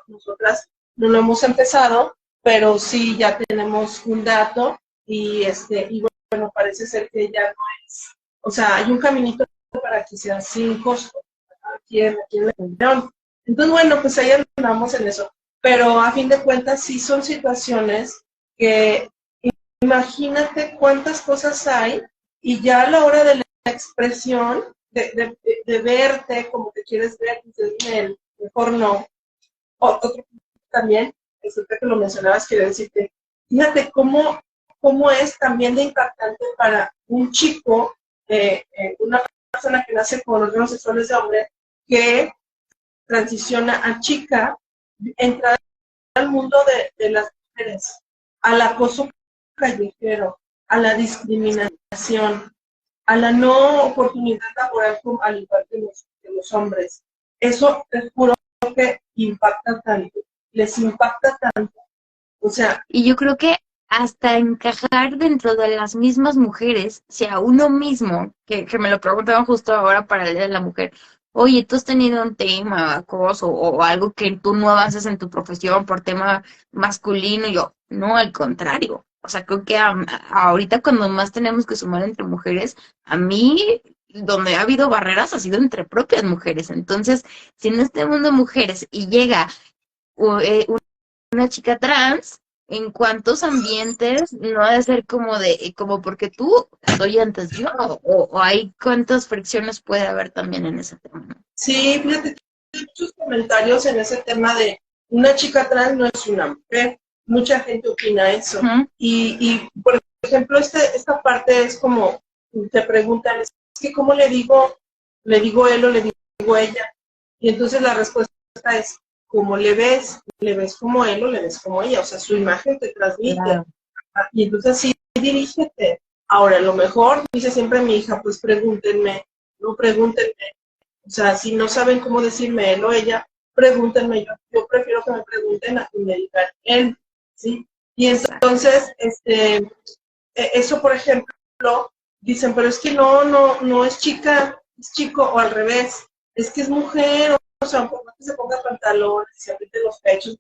nosotras no lo hemos empezado, pero sí ya tenemos un dato, y bueno, parece ser que ya no es, o sea, hay un caminito para que sea sin costo aquí en León. Entonces, bueno, pues ahí andamos en eso. Pero a fin de cuentas sí son situaciones que imagínate cuántas cosas hay, y ya a la hora de la expresión, de verte como te quieres ver, dices, mejor no. Otro también, resulta que lo mencionabas, quiero decirte, fíjate cómo es también de impactante para un chico, una persona que nace con órganos sexuales de hombre, que transiciona a chica, entrar al mundo de las mujeres, al acoso callejero, a la discriminación, a la no oportunidad laboral al igual que los hombres. Eso te juro que impacta tanto, les impacta tanto. O sea, y yo creo que hasta encajar dentro de las mismas mujeres, si a uno mismo, que me lo preguntaban justo ahora para el Día de la Mujer, oye, tú has tenido un tema, acoso o algo que tú no avances en tu profesión por tema masculino, y yo, no, al contrario. O sea, creo que ahorita cuando más tenemos que sumar entre mujeres, a mí donde ha habido barreras ha sido entre propias mujeres. Entonces, si en este mundo de mujeres y llega una chica trans, ¿en cuántos ambientes no ha de ser como de, como porque tú soy antes yo? O hay cuántas fricciones puede haber también en ese tema, ¿no? Sí, fíjate, hay muchos comentarios en ese tema de una chica trans no es una mujer. Mucha gente opina eso. Y por ejemplo, esta parte es como, te preguntan, es que ¿cómo le digo él o le digo ella? Y entonces la respuesta es, ¿cómo le ves? ¿Le ves como él o le ves como ella? O sea, su imagen te transmite. Claro. Y entonces sí, dirígete. Ahora, a lo mejor, dice siempre mi hija, pues pregúntenme, no pregúntenme. O sea, si no saben cómo decirme él o ella, pregúntenme. Yo prefiero que me pregunten a que me digan él, ¿sí? Y entonces, eso, por ejemplo, dicen, pero es que no es chica, es chico, o al revés, es que es mujer, o sea, por más que se ponga pantalones, se apriete los pechos,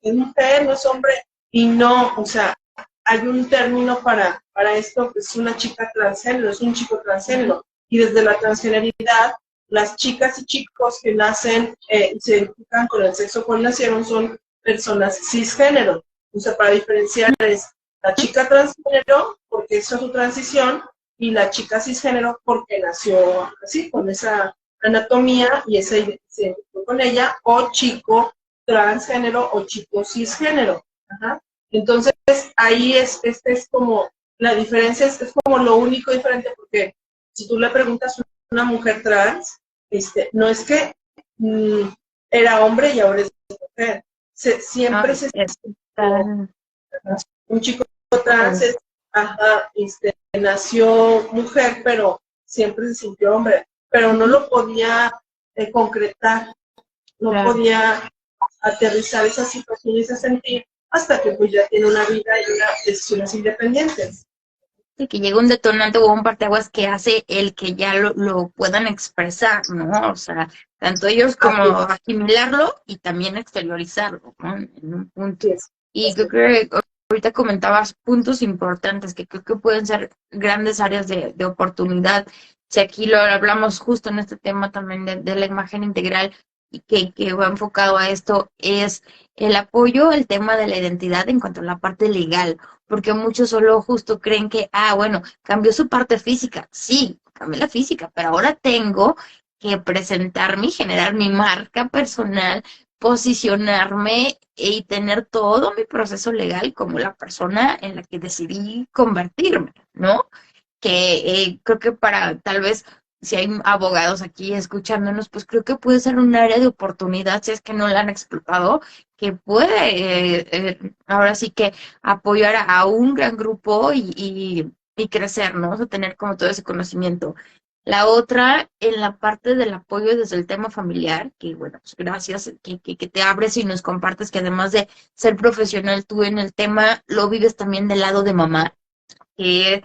es mujer, no es hombre, y no, o sea, hay un término para esto, que es una chica transgénero, es un chico transgénero, y desde la transgeneridad, las chicas y chicos que nacen y se identifican con el sexo cual nacieron son personas cisgénero. O sea, para diferenciar es la chica transgénero, porque esa es su transición, y la chica cisgénero porque nació así, con esa anatomía y esa identificación con ella, o chico transgénero o chico cisgénero. Ajá. Entonces, ahí es como, la diferencia es como lo único diferente, porque si tú le preguntas a una mujer trans, no es que era hombre y ahora es mujer. Siempre se un chico trans nació mujer, pero siempre se sintió hombre, pero no lo podía concretar, no podía aterrizar esa situación y ese sentir hasta que pues ya tiene una vida y unas decisiones independientes. Sí, que llega un detonante o un parteaguas que hace el que ya lo puedan expresar, ¿no? O sea, tanto ellos como asimilarlo y también exteriorizarlo, ¿no? En un punto. Y creo que ahorita comentabas puntos importantes que creo que pueden ser grandes áreas de oportunidad. Si aquí lo hablamos justo en este tema también de la imagen integral y que va enfocado a esto, es el apoyo al tema de la identidad en cuanto a la parte legal, porque muchos solo justo creen que, bueno, cambió su parte física. Sí, cambió la física, pero ahora tengo que presentarme y generar mi marca personal, posicionarme y tener todo mi proceso legal como la persona en la que decidí convertirme, ¿no? Que creo que para tal vez si hay abogados aquí escuchándonos, pues creo que puede ser un área de oportunidad si es que no la han explotado, que puede ahora sí que apoyar a un gran grupo y crecer, ¿no? O sea, tener como todo ese conocimiento. La otra, en la parte del apoyo desde el tema familiar, que bueno, pues gracias que te abres y nos compartes que además de ser profesional tú en el tema, lo vives también del lado de mamá, que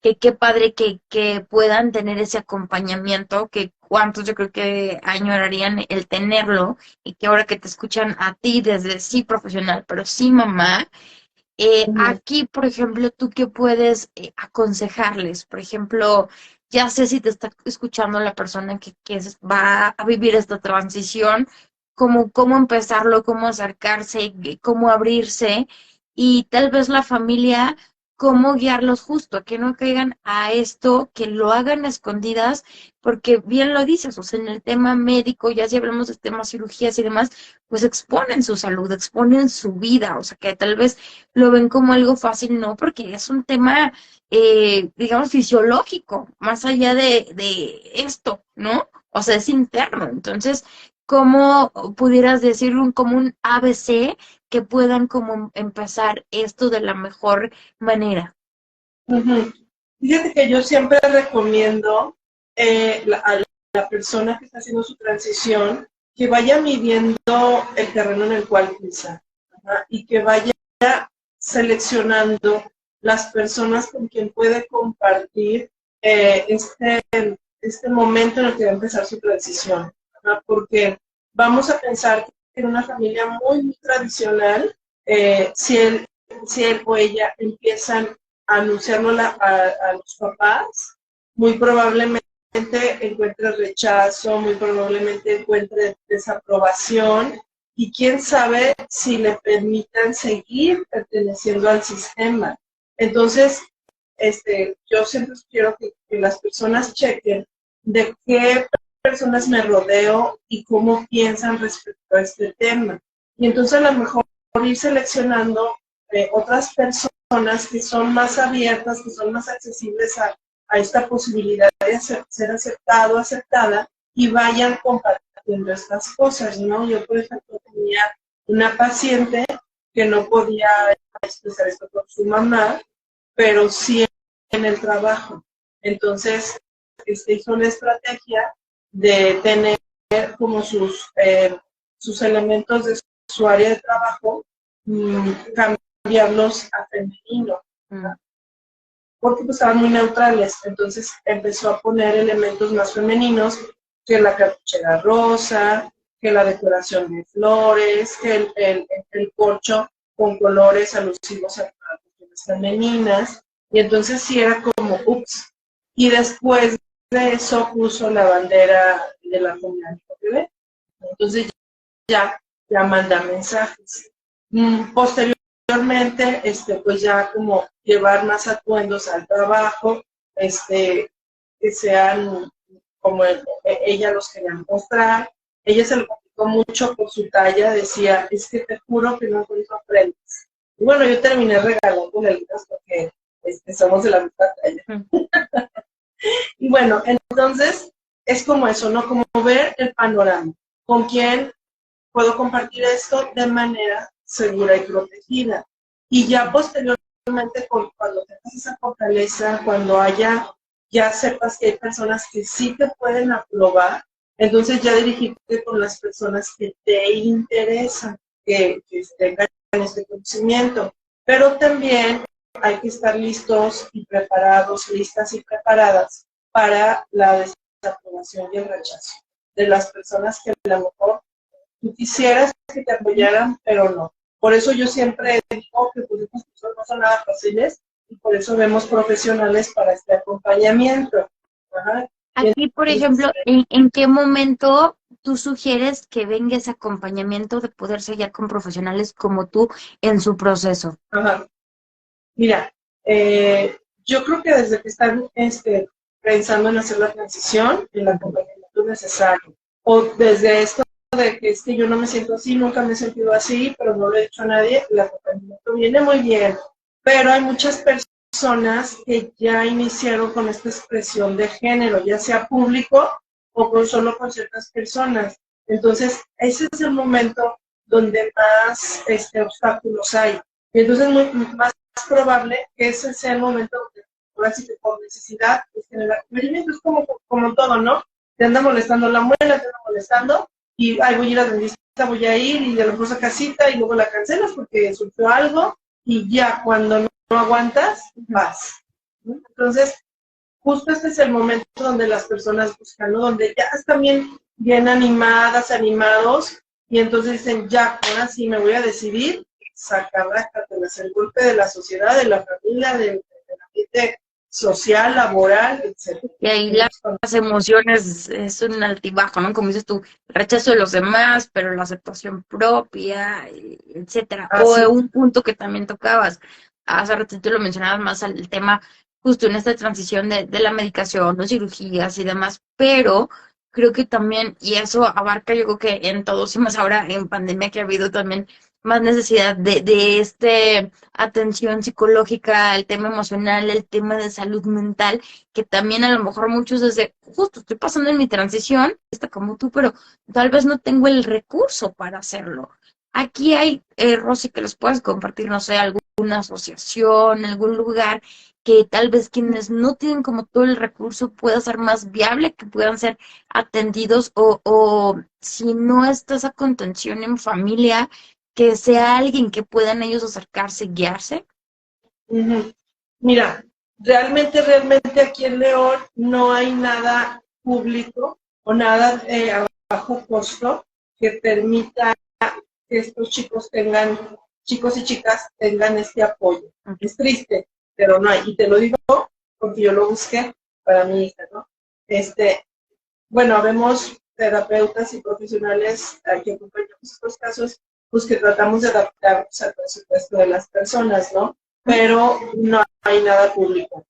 qué padre que puedan tener ese acompañamiento, que cuántos yo creo que añorarían el tenerlo, y que ahora que te escuchan a ti desde sí profesional, pero sí mamá, aquí, por ejemplo, ¿tú qué puedes aconsejarles? Por ejemplo, ya sé si te está escuchando la persona que va a vivir esta transición, cómo empezarlo, cómo acercarse, cómo abrirse, y tal vez la familia, cómo guiarlos justo, a que no caigan a esto, que lo hagan a escondidas, porque bien lo dices, o sea, en el tema médico, ya si hablamos de temas cirugías y demás, pues exponen su salud, exponen su vida, o sea, que tal vez lo ven como algo fácil, no, porque es un tema, digamos, fisiológico, más allá de esto, ¿no? O sea, es interno. Entonces, ¿cómo pudieras decir como un ABC que puedan como empezar esto de la mejor manera? Fíjate que yo siempre recomiendo a la persona que está haciendo su transición que vaya midiendo el terreno en el cual pisa, ¿verdad? Y que vaya seleccionando las personas con quien puede compartir este momento en el que va a empezar su transición, ¿verdad? Porque vamos a pensar que en una familia muy tradicional, si él o ella empiezan a anunciarlo a los papás, muy probablemente encuentre rechazo, muy probablemente encuentre desaprobación, y quién sabe si le permitan seguir perteneciendo al sistema. Entonces, yo siempre quiero que las personas chequen de qué personas me rodeo y cómo piensan respecto a este tema. Y entonces a lo mejor ir seleccionando otras personas que son más abiertas, que son más accesibles a esta posibilidad de ser aceptado, aceptada, y vayan compartiendo estas cosas, ¿no? Yo, por ejemplo, tenía una paciente que no podía expresar esto con su mamá, pero sí en el trabajo. Entonces, hizo una estrategia de tener como sus elementos de su área de trabajo, cambiarlos a femenino, ¿no? Porque pues estaban muy neutrales. Entonces empezó a poner elementos más femeninos, que la capuchera rosa, que la decoración de flores, que el corcho con colores alusivos a cuestiones femeninas. Y entonces sí era como, ups. Y después de eso puso la bandera de la comunidad LGBT. Entonces ya manda mensajes. Posteriormente, pues ya como llevar más atuendos al trabajo, que sean como ella los quería mostrar. Ella se lo complicó mucho por su talla, decía, es que te juro que no encuentro prendas. Y bueno, yo terminé regalándole libros porque somos de la misma talla. Y bueno, entonces es como eso, ¿no? Como ver el panorama. ¿Con quién puedo compartir esto de manera segura y protegida? Y ya posteriormente, cuando tengas esa fortaleza, cuando ya sepas que hay personas que sí te pueden aprobar, entonces ya dirigirte con las personas que te interesan, que tengan este conocimiento. Pero también hay que estar listos y preparados, listas y preparadas para la desaprobación y el rechazo de las personas que a lo mejor tú quisieras que te apoyaran, pero no. Por eso yo siempre digo que pues estas cosas no son nada fáciles, y por eso vemos profesionales para este acompañamiento. Ajá. Aquí, por ejemplo, ¿en qué momento tú sugieres que venga ese acompañamiento de poder seguir con profesionales como tú en su proceso? Ajá. Mira, yo creo que desde que están pensando en hacer la transición, el acompañamiento es necesario. O desde esto de que es que yo no me siento así, nunca me he sentido así, pero no lo he dicho a nadie, el acompañamiento viene muy bien. Pero hay muchas personas que ya iniciaron con esta expresión de género, ya sea público o solo con ciertas personas. Entonces, ese es el momento donde más obstáculos hay. Y entonces es más probable que ese sea el momento donde, ahora sí que por necesidad, el acompañamiento es como todo, ¿no? Te anda molestando la muela, te anda molestando, y ay, voy a ir a dentista, voy a ir, y a lo mejor saca cita, y luego la cancelas porque surgió algo, y ya cuando no aguantas, vas. Entonces, justo este es el momento donde las personas buscan, ¿no? Donde ya están bien animadas, animados, y entonces dicen, ya, ahora sí me voy a decidir, sacarla, el golpe de la sociedad, de la familia, del ambiente social, laboral, etc. Y ahí las emociones es un altibajo, ¿no? Como dices tú, el rechazo de los demás, pero la aceptación propia, etcétera. O un punto que también tocabas, hace ratito lo mencionabas más al tema justo en esta transición de la medicación, ¿no? Cirugías y demás, pero creo que también, y eso abarca yo creo que en todos, y más ahora en pandemia que ha habido también más necesidad de atención psicológica, el tema emocional, el tema de salud mental, que también a lo mejor muchos desde, justo estoy pasando en mi transición, está como tú, pero tal vez no tengo el recurso para hacerlo. Aquí hay, Rosy, que les puedas compartir, no sé, alguna asociación, algún lugar que tal vez quienes no tienen como todo el recurso pueda ser más viable, que puedan ser atendidos, o si no está esa contención en familia, que sea alguien que puedan ellos acercarse, guiarse. Mira, realmente aquí en León no hay nada público o nada a bajo costo que permita que estos chicos y chicas tengan este apoyo. Es triste, pero no hay. Y te lo digo porque yo lo busqué para mi hija, ¿no? bueno, habemos terapeutas y profesionales que acompañamos estos casos, pues que tratamos de adaptarnos al presupuesto de las personas, ¿no? Pero no hay nada público.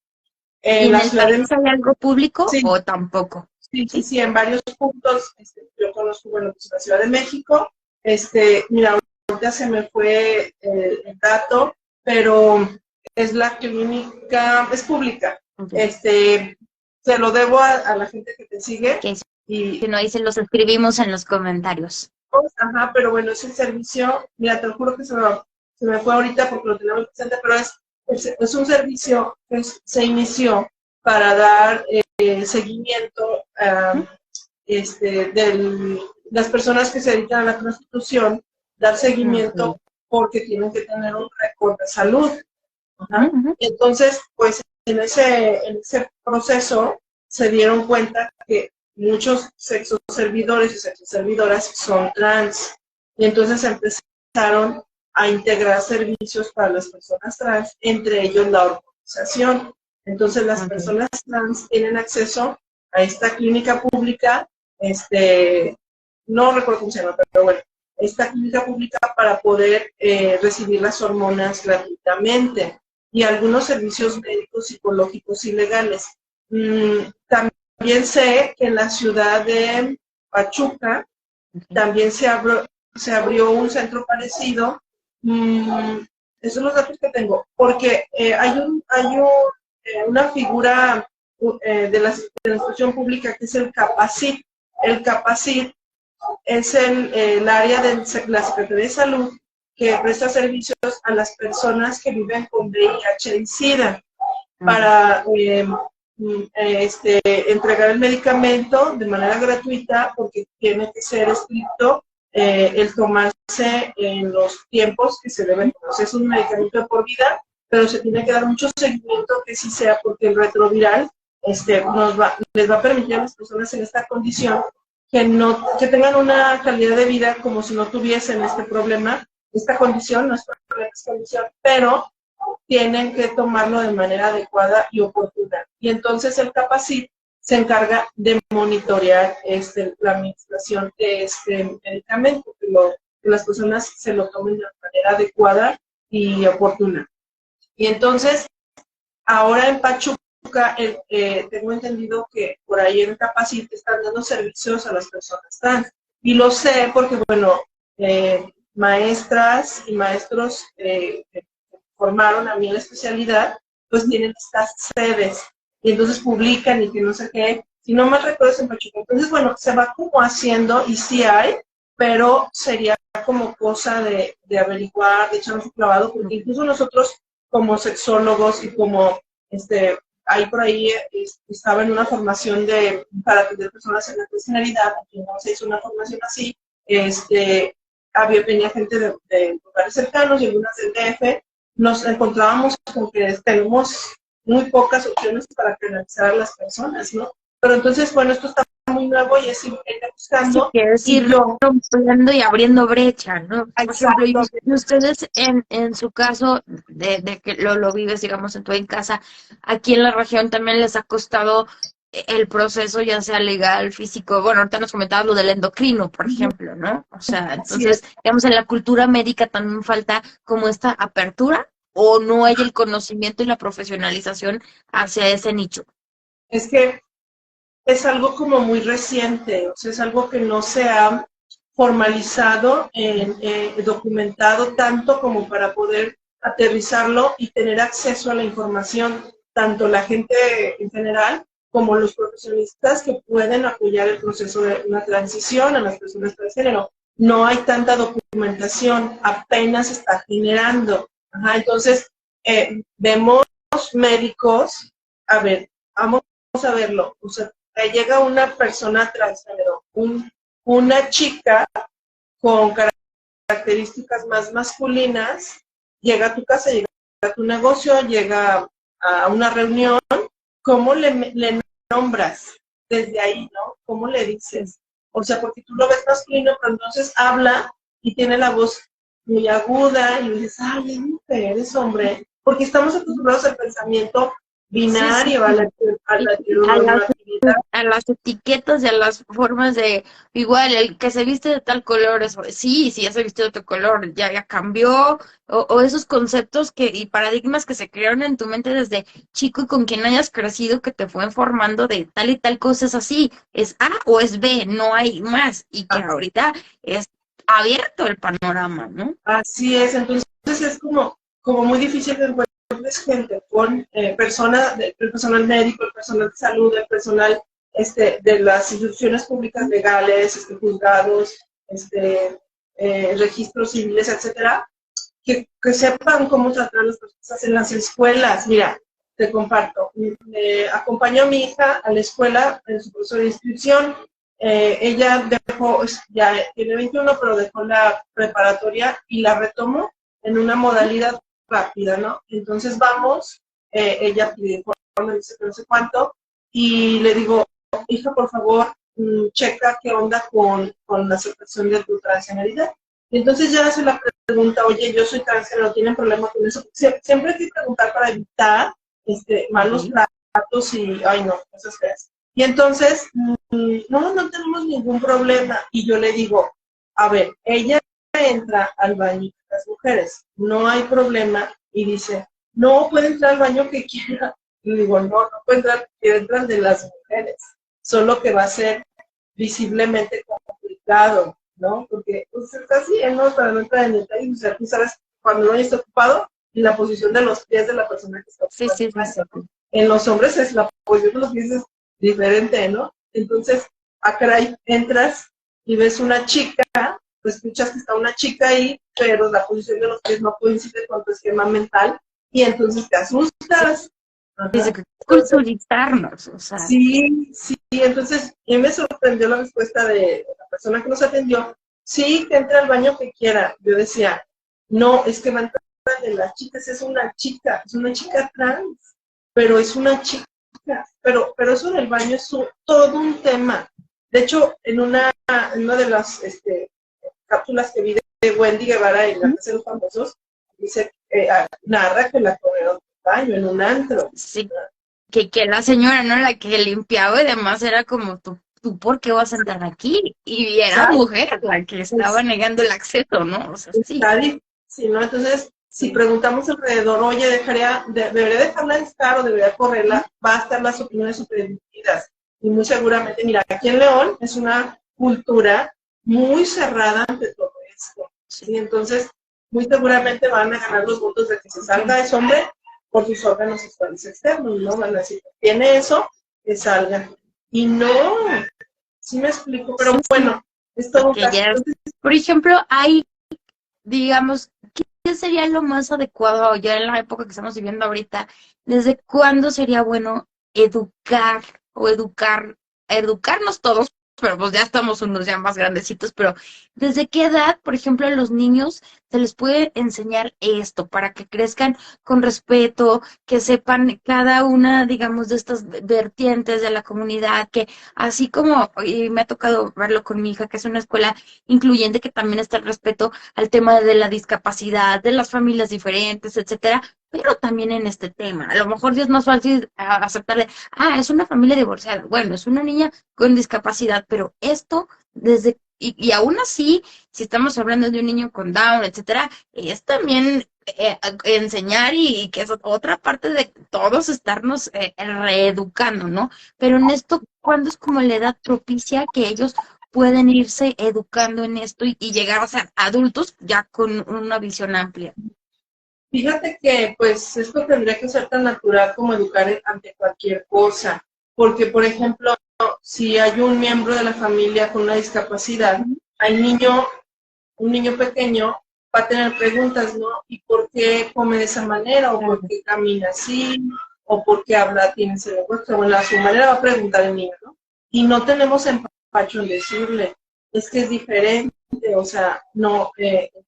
¿Y en la el ciudad de país hay algo público sí, o tampoco? sí, en varios puntos, yo conozco, bueno, pues la Ciudad de México, mira, ahorita se me fue el dato, pero es la clínica, es pública, Okay. se lo debo a la gente que te sigue, Que y si no, ahí se los escribimos en los comentarios. ajá, pero bueno, es el servicio, mira, te lo juro que se me fue ahorita porque lo tenemos presente, pero es un servicio que se inició para dar seguimiento a las personas que se dedican a la prostitución, dar Okay. seguimiento porque tienen que tener un récord de salud. Ajá. Ujú. Entonces, pues en ese proceso se dieron cuenta que muchos sexoservidores y sexoservidoras son trans. Y entonces empezaron a integrar servicios para las personas trans, entre ellos la hormonización. Entonces las Okay. personas trans tienen acceso a esta clínica pública, no recuerdo cómo se llama, pero bueno, esta clínica pública para poder recibir las hormonas gratuitamente y algunos servicios médicos, psicológicos y legales. También sé que en la ciudad de Pachuca Okay. también se abrió un centro parecido. Esos son los datos que tengo, porque una figura de la institución pública que es el CAPACIT. El CAPACIT es el área de la Secretaría de Salud que presta servicios a las personas que viven con VIH y SIDA para entregar el medicamento de manera gratuita, porque tiene que ser estricto el tomarse en los tiempos que se deben. O sea, es un medicamento de por vida, pero se tiene que dar mucho seguimiento que sí sea, porque el retroviral les va a permitir a las personas en esta condición que tengan una calidad de vida como si no tuviesen este problema, esta condición, no es problema, es condición, pero tienen que tomarlo de manera adecuada y oportuna. Y entonces el CAPACIT se encarga de monitorear la administración de este medicamento, que las personas se lo tomen de manera adecuada y oportuna. Y entonces, ahora en Pachuca, tengo entendido que por ahí en CAPACIT están dando servicios a las personas trans. Y lo sé porque, bueno, maestras y maestros que formaron a mí en la especialidad, pues tienen estas sedes. Y entonces publican y que no sé qué. Si no más recuerdo es en Pachuca. Entonces, bueno, se va como haciendo y sí hay, pero sería como cosa de averiguar, de echarnos un clavado, porque incluso nosotros como sexólogos y como ahí por ahí estaba en una formación para atender personas en la tercera, aquí no se hizo una formación así, venía gente de lugares cercanos y algunas del DF, nos encontrábamos con que tenemos muy pocas opciones para canalizar a las personas, ¿no? Pero entonces, bueno, esto está muy nuevo y es ir Sí, buscando. que es Y ir rompiendo y abriendo brecha, ¿no? Por ejemplo, y exacto, ustedes en su caso, de que lo vives, digamos, en tu casa, aquí en la región también les ha costado el proceso, ya sea legal, físico. Bueno, ahorita nos comentabas lo del endocrino, por ejemplo, ¿no? O sea, así es. entonces, digamos, en la cultura médica también falta como esta apertura o no hay el conocimiento y la profesionalización hacia ese nicho. Es que es algo como muy reciente, o sea, es algo que no se ha formalizado, documentado tanto como para poder aterrizarlo y tener acceso a la información, tanto la gente en general como los profesionistas que pueden apoyar el proceso de una transición a las personas transgénero. No hay tanta documentación, apenas está generando. Ajá, entonces, vemos médicos, a ver, vamos a verlo, o sea, llega una persona transgénero, una chica con características más masculinas, llega a tu casa, llega a tu negocio, llega a una reunión, ¿cómo le nombras desde ahí, no? ¿Cómo le dices? O sea, porque tú lo ves masculino, pero entonces habla y tiene la voz muy aguda y dices, ay, es mujer, es hombre, porque estamos acostumbrados al pensamiento binario a la A las, heteronormatividad. a las etiquetas y a las formas de, igual, el que se viste de tal color, sí, sí, ya se vistió de otro color, ya cambió, o esos conceptos y paradigmas que se crearon en tu mente desde chico y con quien hayas crecido, que te fue formando de tal y tal cosa es así, es A o es B, no hay más, y que ahorita es abierto el panorama, ¿no? Así es, entonces es como muy difícil que encuentres gente con el personal médico, el personal de salud, el personal de las instituciones públicas legales, juzgados, registros civiles, etcétera, que sepan cómo tratar a las personas en las escuelas. Mira, te comparto, acompaño a mi hija a la escuela en su proceso de inscripción. Ella dejó, ya tiene 21, pero dejó la preparatoria y la retomó en una modalidad rápida, ¿no? Entonces vamos, ella pide informe, dice que no sé cuánto, y le digo, hija, por favor, checa qué onda con la aceptación de tu transgeneridad. Y entonces ya hace la pregunta, oye, yo soy transgénero, ¿tienen problema con eso? Siempre hay que preguntar para evitar malos tratos y, ay no, cosas feas. Y entonces, no tenemos ningún problema. Y yo le digo, a ver, ella entra al baño de las mujeres, no hay problema. Y dice, no, puede entrar al baño que quiera. Y digo, no puede entrar, que entran de las mujeres. Solo que va a ser visiblemente complicado, ¿no? Porque pues, es así, ¿no? Para no entrar en detalle, o sea, tú sabes, cuando no está ocupado, y la posición de los pies de la persona que está ocupando. Sí. En los hombres es la posición de los pies es diferente, ¿no? Entonces, caray, entras y ves una chica, pues escuchas que está una chica ahí, pero la posición de los pies no coincide con tu esquema mental, y entonces te asustas. Dice que culturizarnos, o sea. Sí, entonces, y me sorprendió la respuesta de la persona que nos atendió, sí, que entre al baño que quiera. Yo decía, no, es que va a entrar de las chicas, es una chica trans, pero es una chica, pero eso del baño es todo un tema. De hecho, en una de las cápsulas que vi de Wendy Guevara en la Casa de los Famosos, dice, narra que la corrieron del baño en un antro. Sí, que la señora, ¿no? La que limpiaba y demás era como, ¿tú por qué vas a entrar aquí? Y era mujer la que estaba negando el acceso, ¿no? O sea, sí. Sí, ¿no? Entonces, si preguntamos alrededor, oye, ¿debería dejarla estar o debería correrla? Va a estar las opiniones superdivididas. Y muy seguramente, mira, aquí en León es una cultura muy cerrada ante todo esto. ¿Sí? Entonces, muy seguramente van a ganar los votos de que se salga ese hombre por sus órganos sexuales externos, ¿no? Van a decir, tiene eso, que salga. Y no, sí me explico, pero bueno, es todo un caso. Por ejemplo, hay, digamos, ¿qué sería lo más adecuado ya en la época que estamos viviendo ahorita? ¿Desde cuándo sería bueno educar o educarnos todos? Pero pues ya estamos unos ya más grandecitos, pero ¿desde qué edad, por ejemplo, a los niños se les puede enseñar esto para que crezcan con respeto, que sepan cada una, digamos, de estas vertientes de la comunidad, que así como, y me ha tocado verlo con mi hija, que es una escuela incluyente, que también está el respeto al tema de la discapacidad, de las familias diferentes, etcétera, pero también en este tema. A lo mejor sí es más fácil aceptarle, es una familia divorciada, bueno, es una niña con discapacidad, pero esto y aún así, si estamos hablando de un niño con Down, etcétera, es también enseñar y que es otra parte de todos estarnos reeducando, ¿no? Pero en esto, ¿cuándo es como la edad propicia que ellos pueden irse educando en esto y llegar a ser adultos ya con una visión amplia? Fíjate que pues esto tendría que ser tan natural como educar ante cualquier cosa, porque por ejemplo, si hay un miembro de la familia con una discapacidad, un niño pequeño va a tener preguntas, ¿no? ¿Y por qué come de esa manera? ¿O por qué camina así? ¿O por qué habla, tiene ese lenguaje? Bueno, a su manera va a preguntar el niño, ¿no? Y no tenemos empacho en decirle, es que es diferente, o sea, no,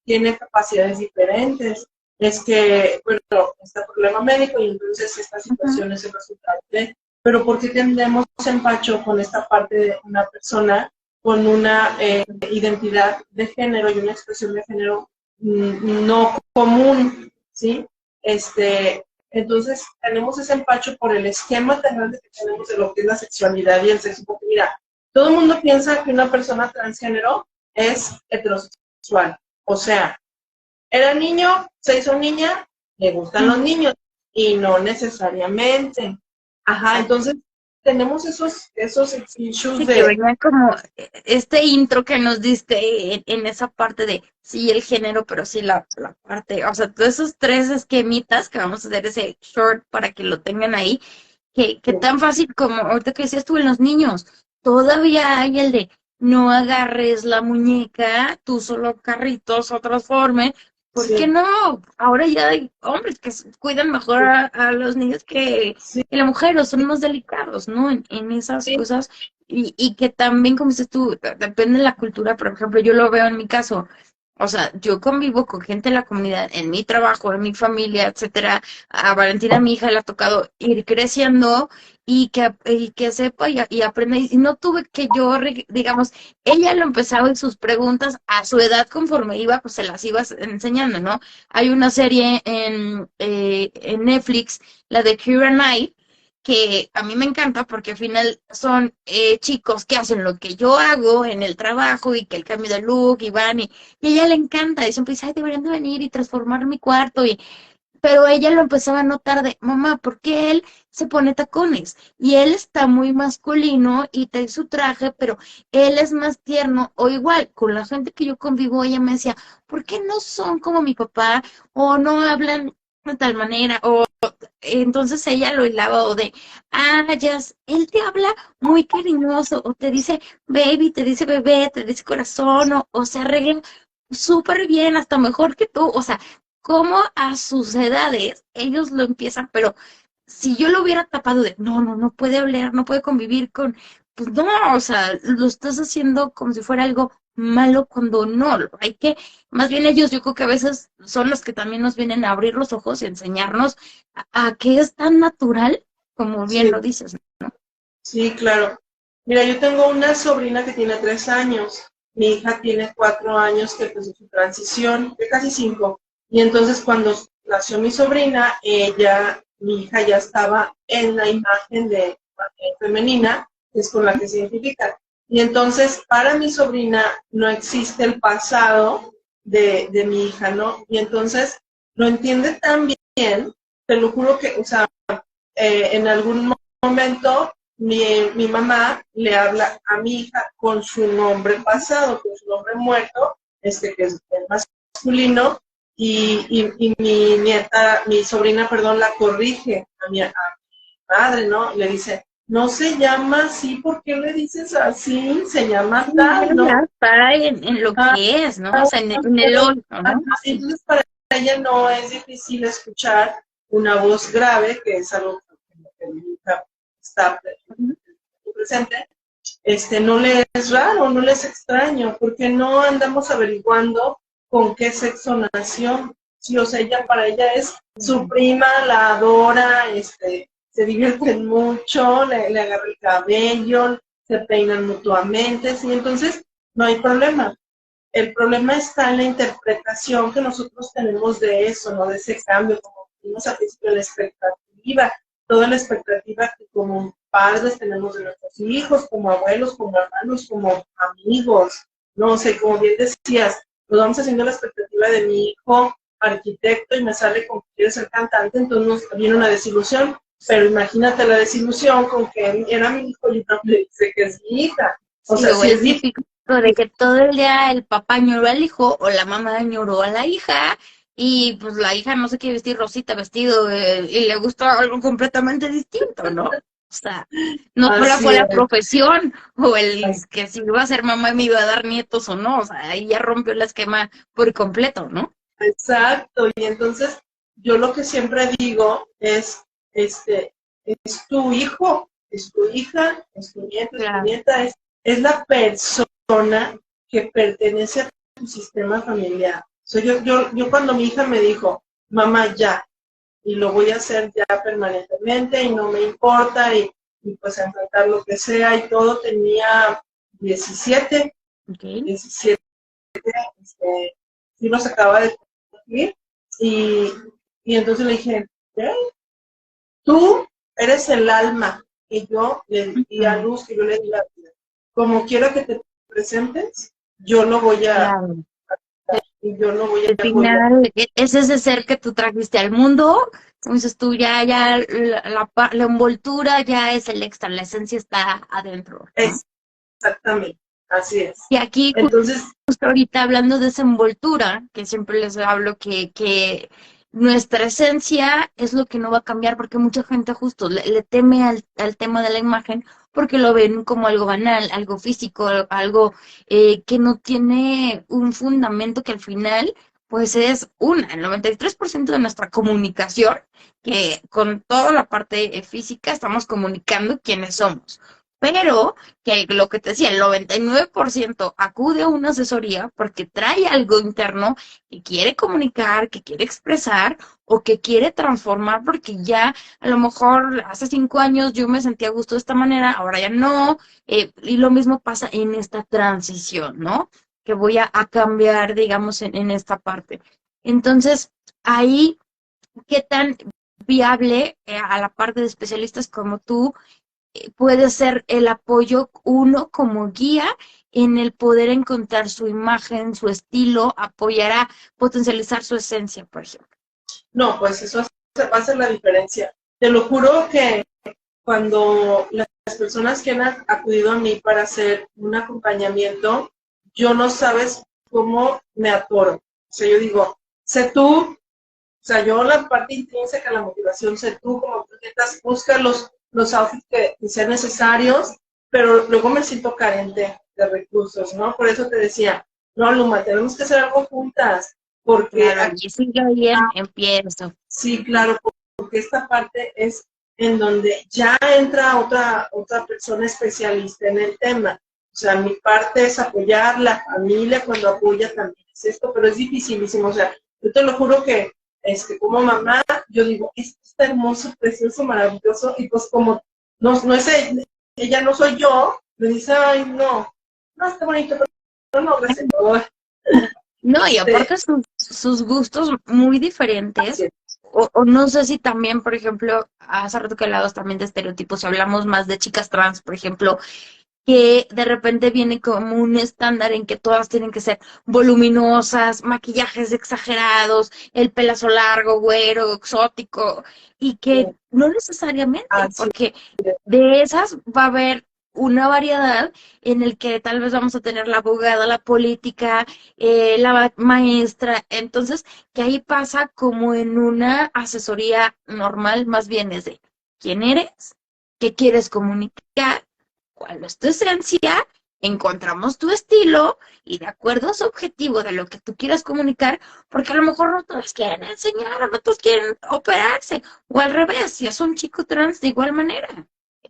tiene capacidades diferentes, es que, bueno, está problema médico y entonces esta situación es el resultado de, pero ¿por qué tendremos empacho con esta parte de una persona con una identidad de género y una expresión de género no común, ¿sí? Entonces, tenemos ese empacho por el esquema tan grande que tenemos de lo que es la sexualidad y el sexo. Porque mira, todo el mundo piensa que una persona transgénero es heterosexual. O sea, era niño, se hizo niña, le gustan los niños. Y no necesariamente. Ajá, entonces tenemos esos issues Sí, que de... venía como este intro que nos diste en esa parte de sí el género, pero sí la parte, o sea, todos esos tres esquemitas que vamos a hacer ese short para que lo tengan ahí, que tan fácil como ahorita que decías tú en los niños, todavía hay el de no agarres la muñeca, tú solo carritos o transforme. ¿Por qué Sí, no? Ahora ya hay hombres que cuidan mejor a los niños sí, que la mujer, o son más delicados, ¿no? En esas sí, cosas. Y que también, como dices tú, depende de la cultura. Por ejemplo, yo lo veo en mi caso. O sea, yo convivo con gente de la comunidad, en mi trabajo, en mi familia, etcétera. A Valentina, mi hija, le ha tocado ir creciendo y que sepa y aprenda. Y no tuve que yo, digamos, ella lo empezaba en sus preguntas a su edad conforme iba, pues se las ibas enseñando, ¿no? Hay una serie en Netflix, la de Keira Knight, que a mí me encanta porque al final son chicos que hacen lo que yo hago en el trabajo y que el cambio de look y van y a ella le encanta y siempre dice, ay, deberían de venir y transformar mi cuarto pero ella lo empezaba a notar de, mamá, ¿por qué él se pone tacones? Y él está muy masculino y trae su traje, pero él es más tierno, o igual, con la gente que yo convivo, ella me decía, ¿por qué no son como mi papá? O no hablan de tal manera, o entonces ella lo hilaba, o de, ya, él te habla muy cariñoso, o te dice baby, te dice bebé, te dice corazón, o se arregla súper bien, hasta mejor que tú, o sea, cómo a sus edades ellos lo empiezan, pero si yo lo hubiera tapado de, no puede hablar, no puede convivir con, pues no, o sea, lo estás haciendo como si fuera algo malo cuando no, hay que, más bien ellos yo creo que a veces son los que también nos vienen a abrir los ojos y enseñarnos a que es tan natural, como bien sí, lo dices. sí, claro. Mira, yo tengo una sobrina que tiene 3 años. Mi hija tiene 4 años que empezó su transición, de casi 5. Y entonces cuando nació mi sobrina, mi hija ya estaba en la imagen de femenina, que es con la que se identifica. Y entonces para mi sobrina no existe el pasado de mi hija, ¿no? Y entonces lo entiende tan bien, te lo juro que, o sea, en algún momento mi mamá le habla a mi hija con su nombre pasado, con su nombre muerto, que es el masculino, y mi nieta, mi sobrina, perdón, la corrige a mi madre, ¿no? Le dice, no se llama así, ¿por qué le dices así? Se llama tal, ¿no? Está en lo Ah, que es, ¿no? O sea, en el hoy, ¿no? Sí. entonces para ella no es difícil escuchar una voz grave, que es algo que nunca está presente, no le es raro, no le es extraño, porque no andamos averiguando con qué sexo nació. Sí, o sea, para ella es su prima, la adora, se divierten mucho, le agarra el cabello, se peinan mutuamente, sí, entonces no hay problema. El problema está en la interpretación que nosotros tenemos de eso, ¿no? De ese cambio, como vimos al principio, la expectativa, toda la expectativa que como padres tenemos de nuestros hijos, como abuelos, como hermanos, como amigos, no sé, como bien decías, nos vamos haciendo la expectativa de mi hijo arquitecto y me sale con que quiere ser cantante, entonces nos viene una desilusión, pero imagínate la desilusión con que era mi hijo y no me dice que es mi hija. O Sí, sea, o si el es difícil. típico de que todo el día el papá lloró al hijo o la mamá lloró a la hija y pues la hija no se quiere vestir rosita vestido y le gusta algo completamente distinto, ¿no? O sea, no sola Así fue la es. profesión o el que si iba a ser mamá me iba a dar nietos o no, o sea, ahí ya rompió el esquema por completo, ¿no? Exacto, y entonces yo lo que siempre digo es tu hijo, es tu hija, es tu nieto, es tu Claro. nieta, es la persona que pertenece a tu sistema familiar. O sea, yo cuando mi hija me dijo, mamá, ya, y lo voy a hacer ya permanentemente y no me importa y pues enfrentar lo que sea y todo, tenía 17, Okay. 17, sí los acaba de cumplir y entonces le dije, ¿qué? Tú eres el alma que yo le di a luz, que yo le di la vida. Como quiero que te presentes, yo lo voy a, Claro. y yo lo voy Al a apoyar. final, es ese ser que tú trajiste al mundo, como dices tú, ya la envoltura ya es el extra, la esencia está adentro, ¿no? Exactamente, así es. Y aquí Entonces, justo ahorita hablando de esa envoltura, que siempre les hablo que nuestra esencia es lo que no va a cambiar, porque mucha gente justo le teme al tema de la imagen porque lo ven como algo banal, algo físico, algo que no tiene un fundamento que al final, pues es el 93% de nuestra comunicación, que con toda la parte física estamos comunicando quiénes somos. Pero que lo que te decía, el 99% acude a una asesoría porque trae algo interno que quiere comunicar, que quiere expresar o que quiere transformar porque ya a lo mejor hace 5 años yo me sentía a gusto de esta manera, ahora ya no, y lo mismo pasa en esta transición, ¿no? Que voy a cambiar, digamos, en esta parte. Entonces, ahí, ¿qué tan viable a la parte de especialistas como tú puede ser el apoyo uno como guía en el poder encontrar su imagen, su estilo, apoyar a potencializar su esencia, por ejemplo? no, pues eso va a hacer la diferencia. Te lo juro que cuando las personas que han acudido a mí para hacer un acompañamiento, yo no sabes cómo me atoro. O sea, yo digo, sé tú, o sea, yo la parte intrínseca, la motivación, sé tú, como tú quieras, busca los outfits que sean necesarios, pero luego me siento carente de recursos, ¿no? Por eso te decía, no, Luma, tenemos que hacer algo juntas, porque Claro, y sigue bien, empiezo. sí, claro, porque esta parte es en donde ya entra otra persona especialista en el tema. O sea, mi parte es apoyar la familia cuando apoya también es esto, pero es dificilísimo. O sea, yo te lo juro que como mamá, yo digo, esto está hermoso, precioso, maravilloso, y pues como no es ella no soy yo, me dice, ay, no, está bonito, pero no, gracias. No, y aparte sus gustos muy diferentes, Sí, o no sé si también, por ejemplo, hace rato que hablabas también de estereotipos, si hablamos más de chicas trans, por ejemplo, que de repente viene como un estándar en que todas tienen que ser voluminosas, maquillajes exagerados, el pelazo largo, güero, exótico, y que no necesariamente, así porque de esas va a haber una variedad en el que tal vez vamos a tener la abogada, la política, la maestra, entonces que ahí pasa como en una asesoría normal, más bien es de quién eres, qué quieres comunicar, cuál es tu esencia, encontramos tu estilo y de acuerdo a su objetivo de lo que tú quieras comunicar, porque a lo mejor no todos quieren enseñar, no todos quieren operarse, o al revés, si es un chico trans de igual manera.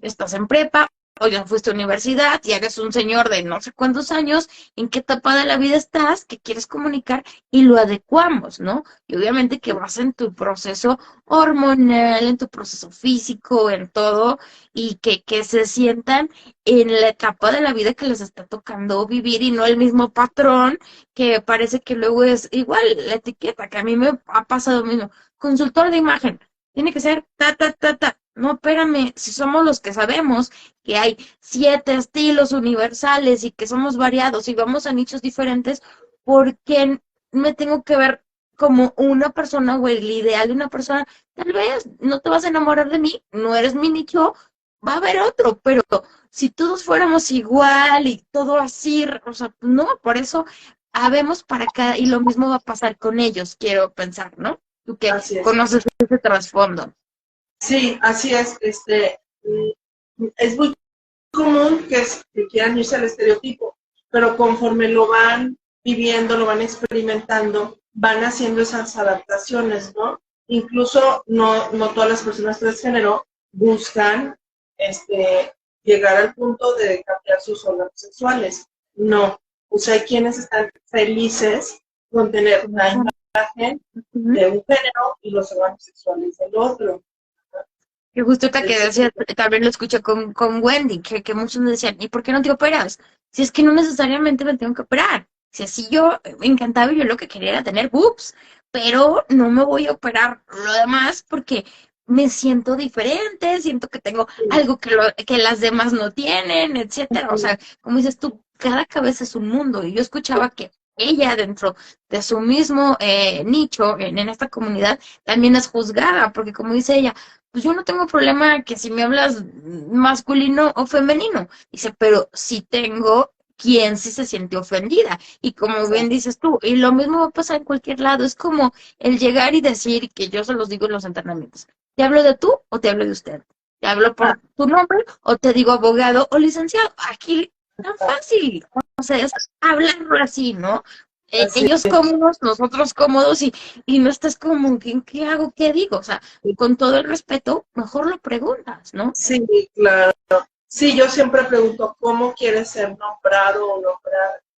Estás en prepa, o ya fuiste a universidad y eres un señor de no sé cuántos años, en qué etapa de la vida estás, qué quieres comunicar y lo adecuamos, ¿no? Y obviamente que vas en tu proceso hormonal, en tu proceso físico, en todo, y que se sientan en la etapa de la vida que les está tocando vivir y no el mismo patrón que parece que luego es igual la etiqueta, que a mí me ha pasado lo mismo. Consultor de imagen, tiene que ser ta, ta, ta, ta. No, espérame, si somos los que sabemos que hay 7 estilos universales y que somos variados y vamos a nichos diferentes, ¿por qué me tengo que ver como una persona o el ideal de una persona? Tal vez no te vas a enamorar de mí, no eres mi nicho, va a haber otro, pero si todos fuéramos igual y todo así, o sea, no, por eso habemos para cada, y lo mismo va a pasar con ellos, quiero pensar, ¿no? Tú que así es. conoces ese trasfondo. Sí, así es. Es muy común que quieran irse al estereotipo, pero conforme lo van viviendo, lo van experimentando, van haciendo esas adaptaciones, ¿no? Incluso no todas las personas transgénero buscan llegar al punto de cambiar sus órganos sexuales. No. O sea, hay quienes están felices con tener una imagen de un género y los órganos sexuales del otro. Que justo te que decía, también lo escuché con Wendy, que muchos me decían, ¿y por qué no te operas? Si es que no necesariamente me tengo que operar. Si así yo, encantaba, yo lo que quería era tener boobs, pero no me voy a operar lo demás porque me siento diferente, siento que tengo algo que las demás no tienen, etcétera. O sea, como dices tú, cada cabeza es un mundo. Y yo escuchaba que ella dentro de su mismo nicho, en esta comunidad, también es juzgada, porque como dice ella, pues yo no tengo problema que si me hablas masculino o femenino. Dice, pero sí tengo quien sí se siente ofendida. Y como bien dices tú, y lo mismo va a pasar en cualquier lado, es como el llegar y decir, que yo se los digo en los entrenamientos, ¿te hablo de tú o te hablo de usted? ¿Te hablo por tu nombre o te digo abogado o licenciado? Aquí tan fácil, o sea, es hablarlo así, ¿no? Así Ellos cómodos, nosotros cómodos y no estás como, ¿qué hago? ¿Qué digo? O sea, con todo el respeto, mejor lo preguntas, ¿no? sí, claro. Sí, yo siempre pregunto, ¿cómo quieres ser nombrado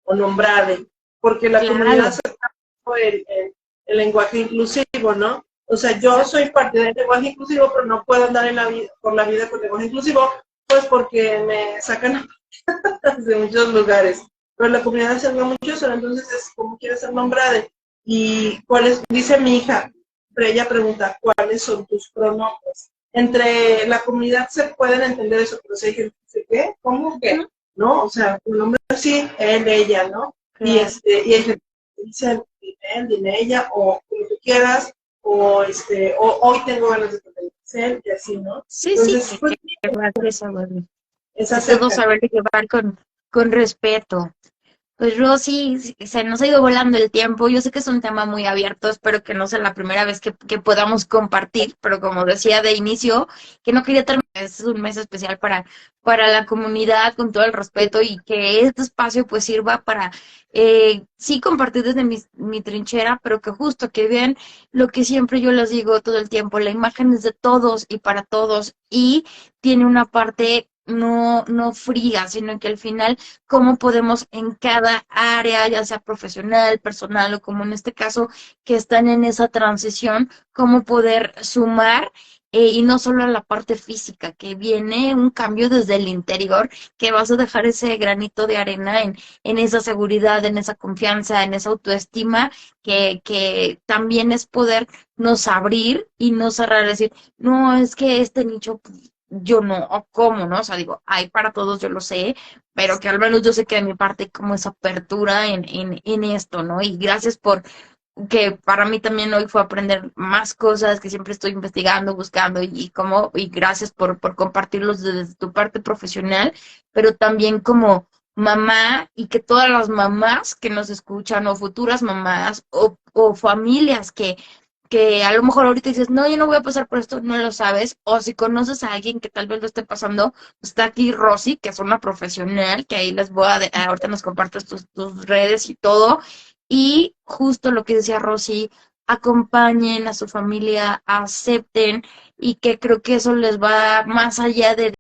o nombrade? Porque la comunidad Claro, se el lenguaje inclusivo, ¿no? O sea, yo soy parte del lenguaje inclusivo, pero no puedo andar en la vida, por la vida con lenguaje inclusivo, pues porque me sacan de muchos lugares. Pero la comunidad se habla mucho eso, entonces es ¿cómo quieres ser nombrada? Y cuáles, dice mi hija, pero ella pregunta, ¿cuáles son tus pronombres? Entre la comunidad se pueden entender eso, pero si hay gente que dice, ¿qué? ¿Cómo qué? ¿No? O sea, tu nombre sí, él, ella, ¿no? claro. Y hay gente que dice, dime él, dime ella, o como tú quieras, o hoy tengo ganas de pertenecer, y así, ¿no? Sí, sí, Entonces, pues, que va a saber, es que todos acerca. saber llevar con respeto. Pues Rosy, se nos ha ido volando el tiempo. Yo sé que es un tema muy abierto, espero que no sea la primera vez que podamos compartir, pero como decía de inicio, que no quería terminar, este es un mes especial para la comunidad, con todo el respeto, y que este espacio pues sirva para, sí compartir desde mi trinchera, pero que justo que vean lo que siempre yo les digo todo el tiempo, la imagen es de todos y para todos, y tiene una parte no fría, sino que al final cómo podemos en cada área, ya sea profesional, personal o como en este caso, que están en esa transición, cómo poder sumar y no solo a la parte física, que viene un cambio desde el interior, que vas a dejar ese granito de arena en esa seguridad, en esa confianza, en esa autoestima, que también es poder nos abrir y no cerrar, decir, no, es que este nicho yo no, o cómo, ¿no? O sea, digo, hay para todos, yo lo sé, pero que al menos yo sé que de mi parte hay como esa apertura en esto, ¿no? Y gracias por que para mí también hoy fue aprender más cosas que siempre estoy investigando, buscando y gracias por compartirlos desde tu parte profesional, pero también como mamá y que todas las mamás que nos escuchan o futuras mamás o familias que a lo mejor ahorita dices, no, yo no voy a pasar por esto, no lo sabes, o si conoces a alguien que tal vez lo esté pasando, pues está aquí Rosy, que es una profesional, que ahí les voy ahorita nos compartes tus redes y todo, y justo lo que decía Rosy, acompañen a su familia, acepten, y que creo que eso les va más allá de